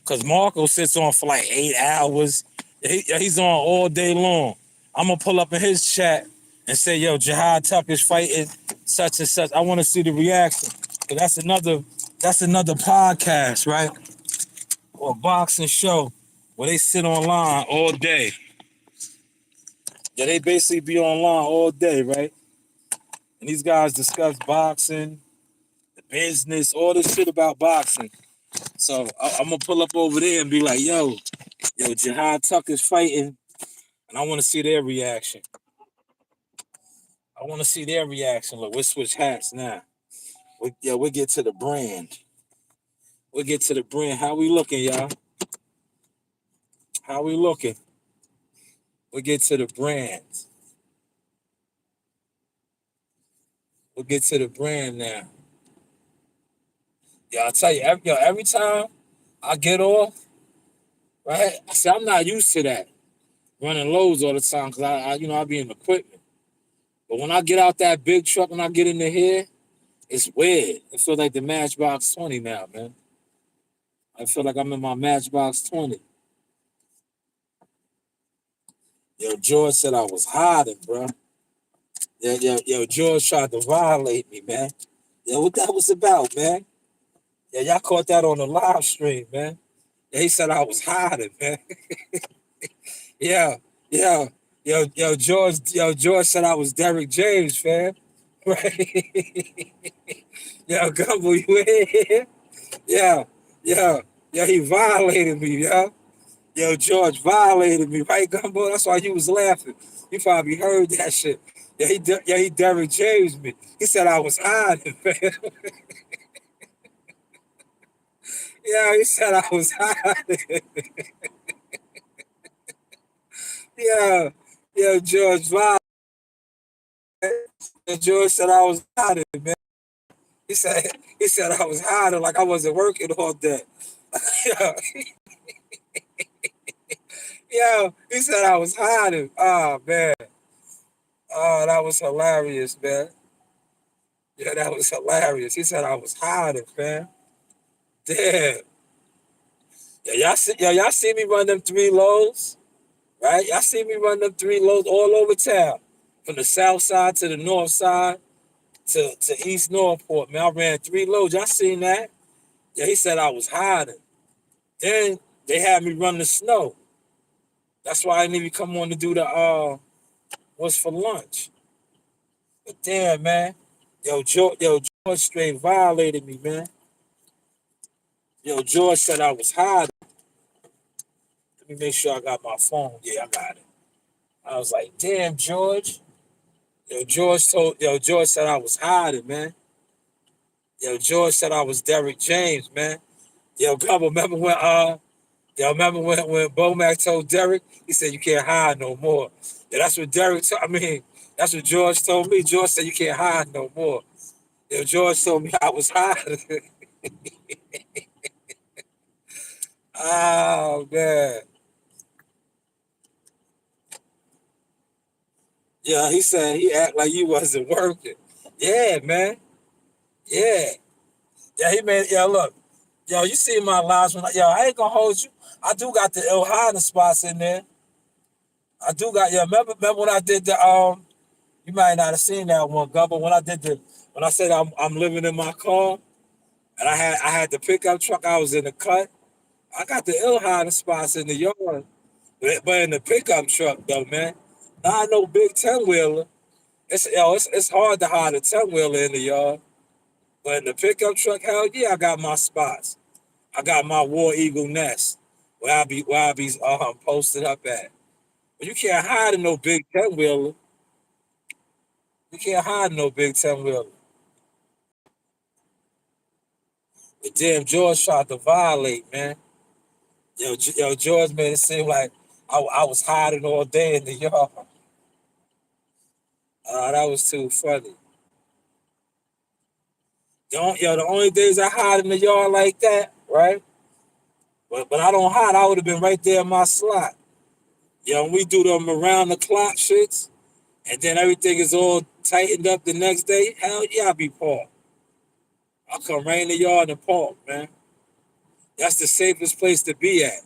Because Marco sits on for like 8 hours. He's on all day long. I'm going to pull up in his chat and say, yo, Jihad Tucker's fighting such and such. I want to see the reaction. Because that's another podcast, right? Or boxing show where they sit online all day. Yeah, they basically be online all day, right? And these guys discuss boxing, the business, all this shit about boxing. So I'm gonna pull up over there and be like, yo, Jihad Tucker's fighting, and I want to see their reaction. Look, we'll switch hats now. We'll get to the brand. How we looking, y'all? How we looking? We'll get to the brand. We'll get to the brand now. Yeah, I'll tell you, every time I get off, right? I said, I'm not used to that, running lows all the time, because I be in equipment. But when I get out that big truck and I get in the here, it's weird. It feels like the Matchbox 20 now, man. I feel like I'm in my Matchbox 20. Yo, George said I was hiding, bro. Yo, George tried to violate me, man. Yo, what that was about, man? Yeah, y'all caught that on the live stream, man. Yeah, he said I was hiding, man. Yeah, yeah. George said I was Derrick James, fam. Right? Yo, Gumbo, you in here? Yeah, yeah. Yeah, he violated me, yo. Yo, George violated me, right, Gumbo? That's why you was laughing. You probably heard that shit. Yeah, he Derrick James me. He said I was hiding, man. Yeah, he said I was hiding. Yeah, George violated. George said I was hiding, man. He said I was hiding like I wasn't working all day. Yeah, yeah. He said I was hiding. Oh man. Oh, that was hilarious, man. Yeah, that was hilarious. He said I was hiding, man. Damn. Y'all see me run them 3 lows, right? Y'all see me run them 3 lows all over town, from the south side to the north side to East Northport. Man, I ran 3 lows. Y'all seen that? Yeah, he said I was hiding. Then they had me run the snow. That's why I didn't even come on to do the what's for lunch. But damn, man. George straight violated me, man. Yo, George said I was hiding. Let me make sure I got my phone. Yeah, I got it. I was like, damn, George. George said I was hiding, man. Yo, George said I was Derrick James, man. Yo, remember when Bomac told Derrick, he said you can't hide no more. Yeah, that's what that's what George told me. George said you can't hide no more. Yo, George told me I was hiding. Oh man. Yeah, he said he act like you wasn't working. Yeah, man. Yeah. Yeah, he made, look. Yo, you see my lives when I ain't gonna hold you. I do got the ill hiding spots in there. I do got, remember when I did the you might not have seen that one, Gubba, when I said I'm living in my car and I had the pickup truck, I was in the cut. I got the ill hiding spots in the yard. But in the pickup truck though, man. Not no big 10-wheeler. It's hard to hide a 10-wheeler in the yard. But in the pickup truck, hell yeah, I got my spots. I got my War Eagle nest where I be posted up at. But you can't hide in no big 10-wheeler. You can't hide in no big 10-wheeler. But damn, George tried to violate, man. George made it seem like I was hiding all day in the yard. That was too funny. The only days I hide in the yard like that, right? But I don't hide. I would have been right there in my slot. When we do them around the clock shits, and then everything is all tightened up the next day, hell yeah, I'll be parked. I'll come right in the yard and park, man. That's the safest place to be at.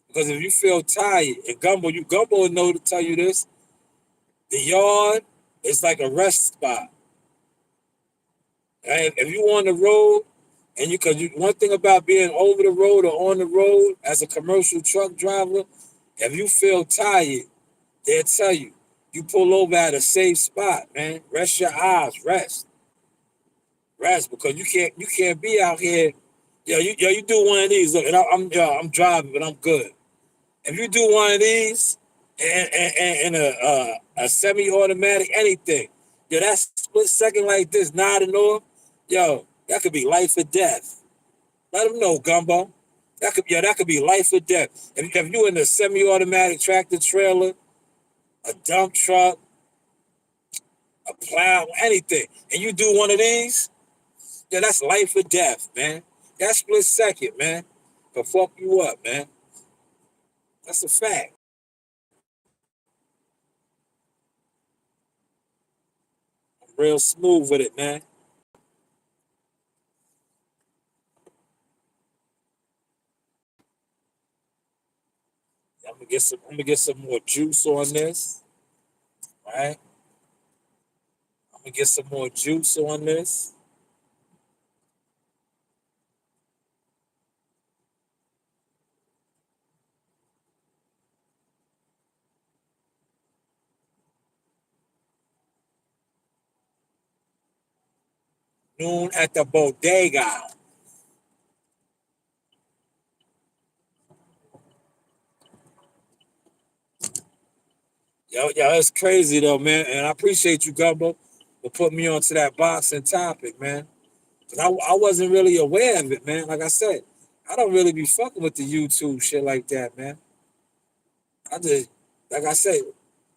Because if you feel tired, and Gumbo will know to tell you this, the yard is like a rest spot. Right? If you on the road, one thing about being over the road or on the road as a commercial truck driver, if you feel tired, they'll tell you, you pull over at a safe spot, man. Rest your eyes, rest, because you can't be out here. You do one of these. Look, and I'm driving, but I'm good. If you do one of these and a semi-automatic, anything, that split second like this, nodding off, that could be life or death. Let them know, Gumbo. That could be life or death. If you in a semi-automatic tractor trailer, a dump truck, a plow, anything, and you do one of these, that's life or death, man. That split second, man, can fuck you up, man. That's a fact. I'm real smooth with it, man. I'm gonna get some more juice on this. Right? I'm gonna get some more juice on this. Noon at the bodega. Yo, it's crazy though, man. And I appreciate you, Gumbo, for putting me onto that boxing topic, man. Cause I wasn't really aware of it, man. Like I said, I don't really be fucking with the YouTube shit like that, man. I just, like I said,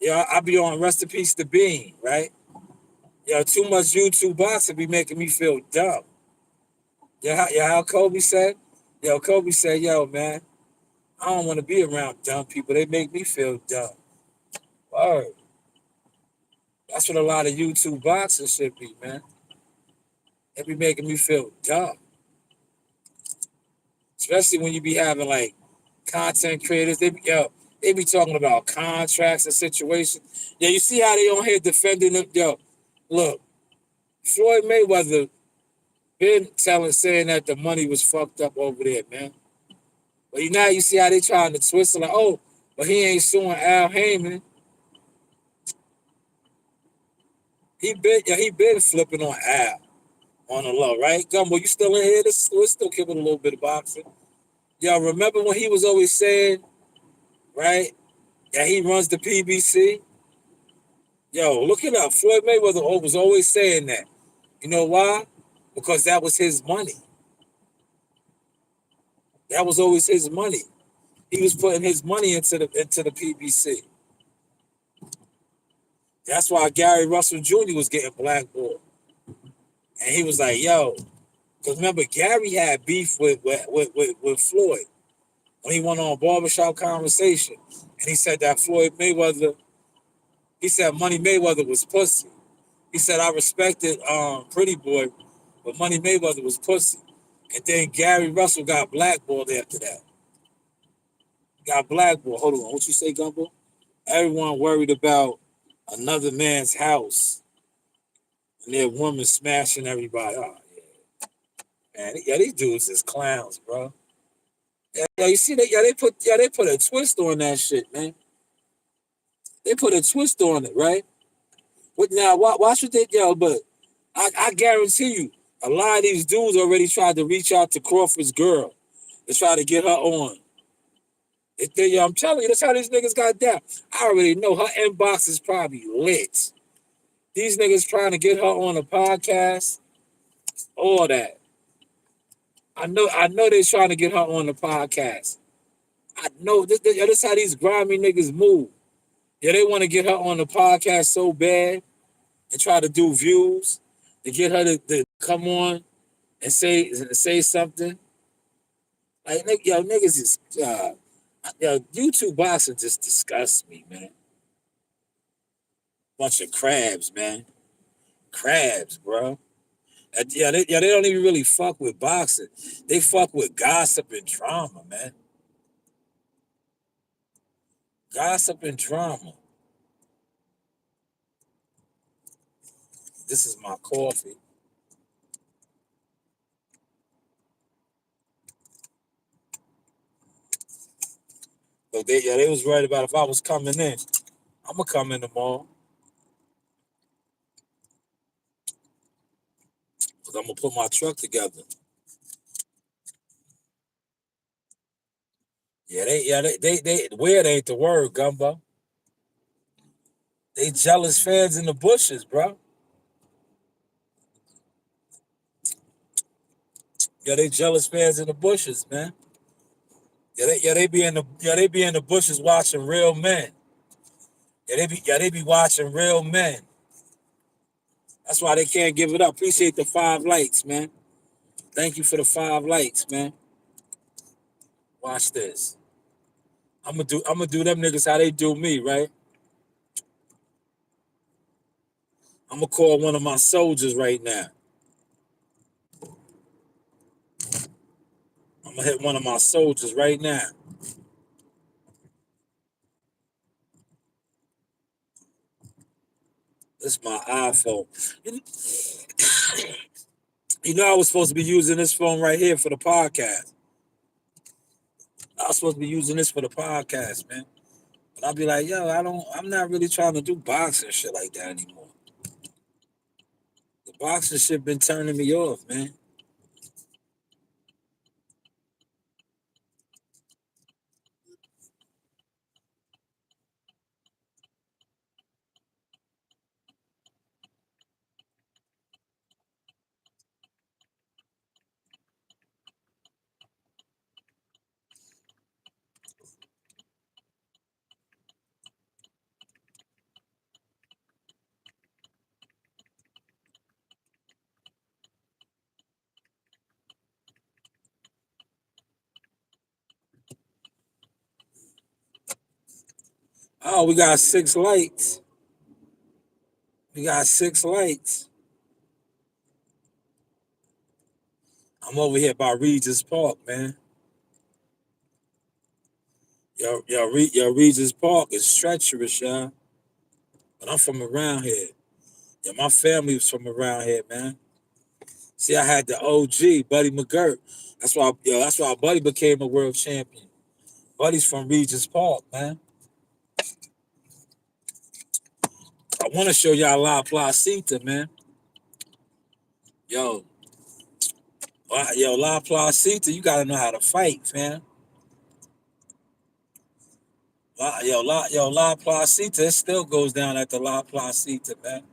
I be on Rest in Peace the Bean, right? Too much YouTube boxing be making me feel dumb. How Kobe said? Kobe said, man, I don't want to be around dumb people. They make me feel dumb. Word. That's what a lot of YouTube boxing should be, man. They be making me feel dumb. Especially when you be having like content creators. They be talking about contracts and situations. You see how they on here defending them? Look, Floyd Mayweather been saying that the money was fucked up over there, man. But now you see how they trying to twist it like, oh, but he ain't suing Al Heyman. He been flipping on Al on the low, right? Gumbo, you still in here? We're still giving a little bit of boxing. Remember when he was always saying, right, that he runs the PBC? Look it up. Floyd Mayweather was always saying that. You know why? Because that was his money. That was always his money. He was putting his money into the PBC. That's why Gary Russell Jr. was getting blackballed. And he was like, because remember, Gary had beef with Floyd when he went on Barbershop Conversation. And he said that he said Money Mayweather was pussy. He said, I respected Pretty Boy, but Money Mayweather was pussy. And then Gary Russell got blackballed after that. Got blackballed. Hold on. What you say, Gumbo? Everyone worried about another man's house and their woman smashing everybody. Oh, yeah. Man, these dudes is clowns, bro. You see that? They put a twist on that shit, man. They put a twist on it, right? Now, watch what they but I guarantee you, a lot of these dudes already tried to reach out to Crawford's girl to try to get her on. I'm telling you, that's how these niggas got down. I already know her inbox is probably lit. These niggas trying to get her on a podcast, all that. I know they're trying to get her on the podcast. I know this how these grimy niggas move. They want to get her on the podcast so bad and try to do views to get her to come on and say something. Like, niggas is YouTube boxing just disgusts me, man. Bunch of crabs, man. Crabs, bro. They don't even really fuck with boxing. They fuck with gossip and drama, man. Gossip and drama. This is my coffee. So they was worried about if I was coming in. I'm gonna come in tomorrow. Cause I'm gonna put my truck together. They weird ain't the word, Gumbo. They jealous fans in the bushes, bro. They jealous fans in the bushes, man. They be in the bushes watching real men. They be watching real men. That's why they can't give it up. Appreciate the 5 likes, man. Thank you for the 5 likes, man. Watch this. I'm gonna do them niggas how they do me, right? I'm gonna call one of my soldiers right now. I'm gonna hit one of my soldiers right now. This is my iPhone. You know, I was supposed to be using this phone right here for the podcast. I was supposed to be using this for the podcast, man. But I'll be like, yo, I'm not really trying to do boxing shit like that anymore. The boxing shit been turning me off, man. Oh, we got 6 lights. We got 6 lights. I'm over here by Regis Park, man. Yo, Regis Park is treacherous, y'all. But I'm from around here. Yeah, my family was from around here, man. See, I had the OG, Buddy McGirt. That's why Buddy became a world champion. Buddy's from Regis Park, man. I want to show y'all La Placita, man. Yo, La Placita, you gotta know how to fight, man. La Placita, it still goes down at the La Placita, man.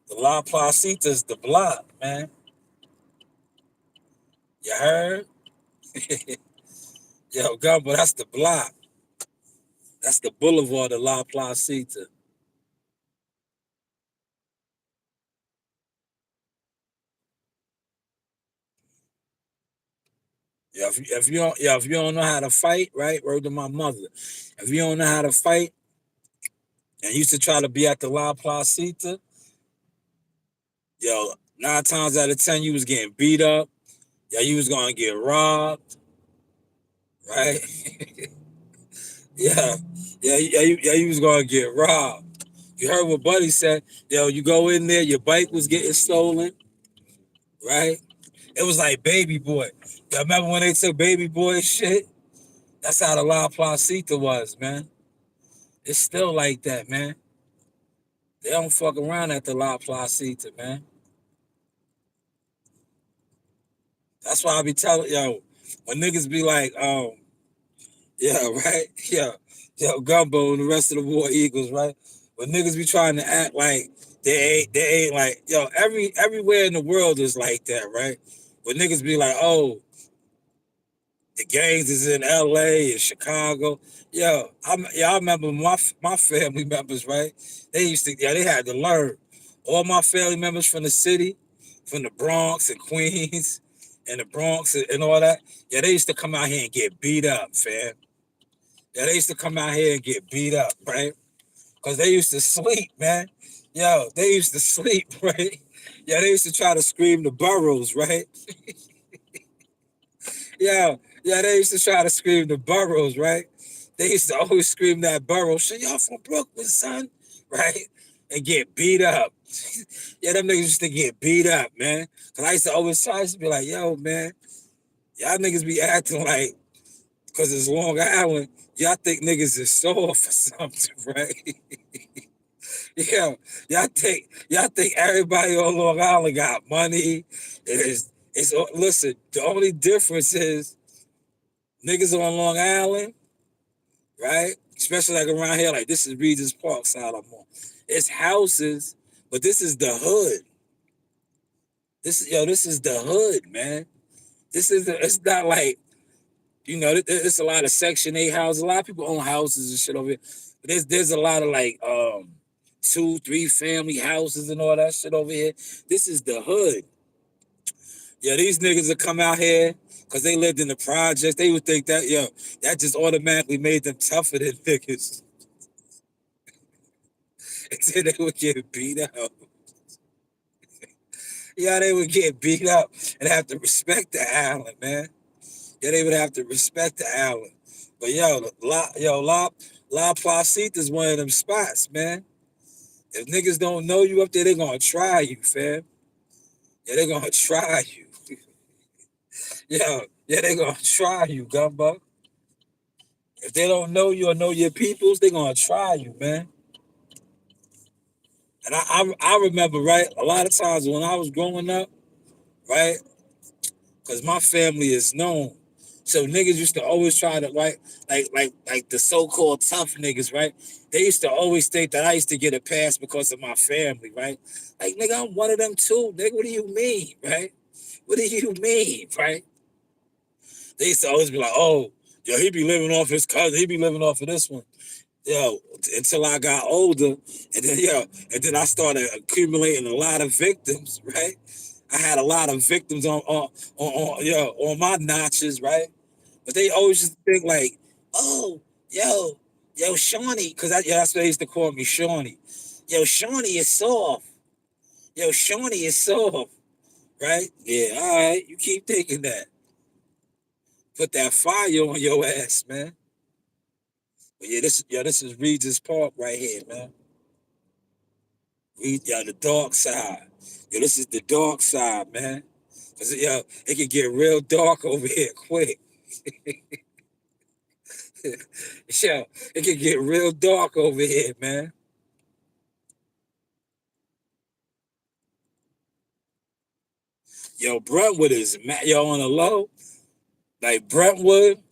The La Placita is the block, man. You heard? Yo, Gumbo, that's the block. That's the boulevard of La Placita. If you don't know how to fight, right? Word to my mother. If you don't know how to fight, and used to try to be at the La Placita, yo, 9 times out of 10 you was getting beat up. Yeah, you was gonna get robbed, right? You was gonna get robbed. You heard what Buddy said. Yo, you go in there, your bike was getting stolen, right? It was like Baby Boy. Y'all remember when they took Baby Boy shit? That's how the La Placita was, man. It's still like that, man. They don't fuck around at the La Placita, man. That's why I be telling, yo, when niggas be like, yeah, right? Yo, Gumbo and the rest of the War Eagles, right? When niggas be trying to act like they ain't like, yo, everywhere in the world is like that, right? When niggas be like, oh, the gangs is in LA and Chicago. I remember my family members, right? They had to learn. All my family members from the city, from the Bronx and Queens and the Bronx and all that. Yeah, they used to come out here and get beat up, fam. Yeah, they used to come out here and get beat up, right? Because they used to sleep, man. Yo, they used to sleep, right? Yeah, they used to try to scream the boroughs, right? Yeah, they used to try to scream the boroughs, right? They used to always scream that borough. Shit, y'all from Brooklyn, son, right? And get beat up. Yeah, them niggas used to get beat up, man. Cause I used to always try to be like, yo, man, y'all niggas be acting like, cause it's Long Island, y'all think niggas is soft or something, right? Yeah, y'all think everybody on Long Island got money. Listen, the only difference is niggas on Long Island, right? Especially like around here, like this is Regis Park side I'm on. It's houses, but this is the hood. This is the hood, man. It's not like, it's a lot of Section 8 houses. A lot of people own houses and shit over here. But there's a lot of like 2-3 family houses and all that shit over here. This is the hood. Yeah, these niggas that come out here because they lived in the projects, they would think that, that just automatically made them tougher than niggas. And then they would get beat up. Yeah, they would get beat up and have to respect the island, man. Yeah, they would have to respect the island. But La Placita is one of them spots, man. If niggas don't know you up there, they gonna try you, fam. Yeah, they gonna try you. Yeah, they gonna try you, Gumbo. If they don't know you or know your peoples, they gonna try you, man. And I remember, right, a lot of times when I was growing up, right, because my family is known. So niggas used to always try to, right, like the so-called tough niggas, right? They used to always think that I used to get a pass because of my family, right? Like, nigga, I'm one of them too. Nigga, what do you mean, right? What do you mean, right? They used to always be like, oh, yo, he be living off his cousin. He be living off of this one. Until I got older, and then I started accumulating a lot of victims, right? I had a lot of victims on my notches, right? But they always just think like, oh, yo, Shawnee, because that's what they used to call me, Shawnee. Yo, Shawnee is soft. Yo, Shawnee is soft, right? Yeah, all right, you keep thinking that. Put that fire on your ass, man. But this is Regis Park right here, man. The dark side. Yo, this is the dark side, man. Cause it can get real dark over here quick. Yo, it can get real dark over here, man. Yo, Brentwood is on the low. Like Brentwood,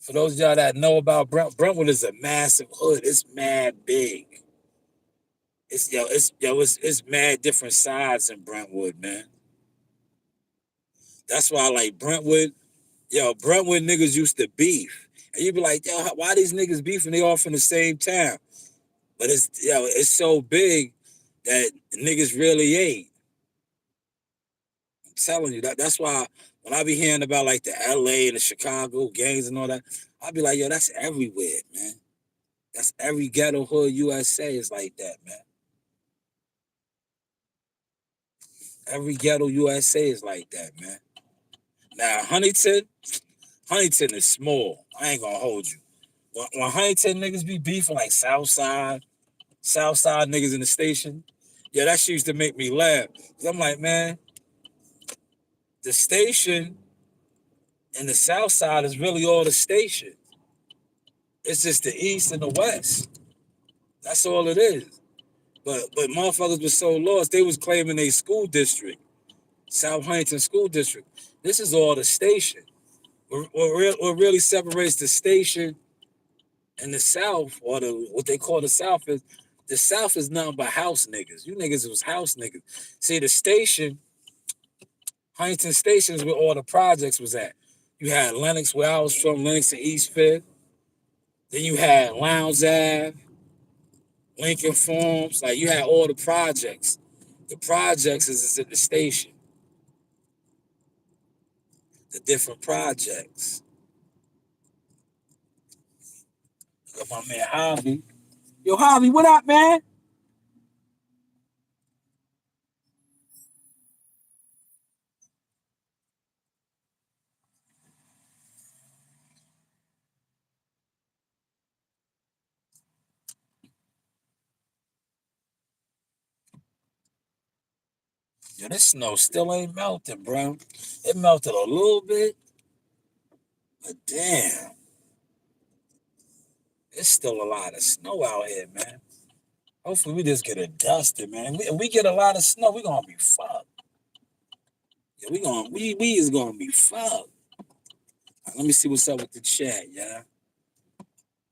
for those of y'all that know about Brentwood is a massive hood. It's mad big. It's mad different sides in Brentwood, man. That's why I like Brentwood. Brentwood niggas used to beef. And you'd be like, yo, why these niggas beefing? They all from the same town. But it's so big that niggas really ain't. I'm telling you, that's why when I be hearing about like the LA and the Chicago gangs and all that, I be like, yo, that's everywhere, man. That's every ghetto hood USA is like that, man. Every ghetto USA is like that, man. Now, Huntington is small. I ain't gonna hold you. When Huntington niggas be beefing like Southside niggas in the station, that shit used to make me laugh. Cause I'm like, man, the station and the Southside is really all the station. It's just the East and the West. That's all it is. But motherfuckers was so lost, they was claiming a school district, South Huntington School District. This is all the station. What really separates the station and the South, or what they call the South, is the South is nothing but house niggas. You niggas was house niggas. See, the station, Huntington Station is where all the projects was at. You had Lenox, where I was from, Lenox and East Fifth. Then you had Lowndes Ave, Lincoln Farms. Like, you had all the projects. The projects is at the station. The different projects. Look at my man Javi. Yo, Javi, what up, man? Yo, this snow still ain't melting, bro. It melted a little bit, but damn. It's still a lot of snow out here, man. Hopefully we just get it dusted, man. If we get a lot of snow, we gonna be fucked. Yeah, we is gonna be fucked. Right, let me see what's up with the chat, yeah.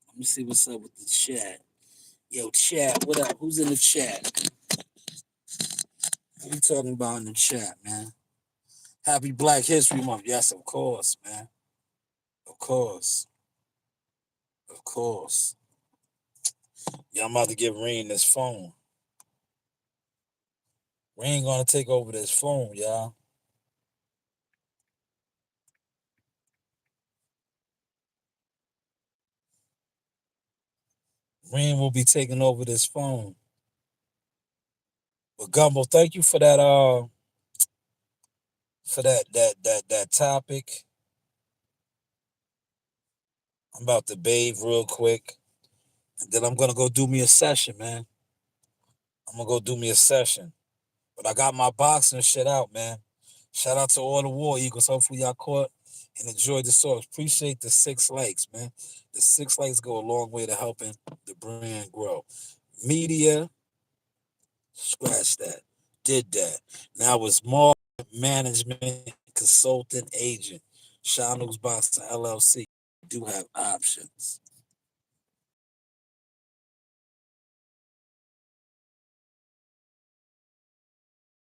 Let me see what's up with the chat. Yo, chat, what up? Who's in the chat? What you talking about in the chat, man? Happy Black History Month. Yes, of course, man. Of course. Of course. Yeah, I'm about to give Reen this phone. Reen gonna take over this phone, y'all. Reem will be taking over this phone. But Gumbo, thank you for that topic. I'm about to bathe real quick. And then I'm gonna go do me a session, man. I'm gonna go do me a session. But I got my boxing shit out, man. Shout out to all the War Eagles. Hopefully y'all caught and enjoyed the sauce. Appreciate the 6 likes, man. The 6 likes go a long way to helping the brand grow. Media, scratch that. Did that. Now it's more management, consultant, agent. Shanewz Boxing LLC do have options.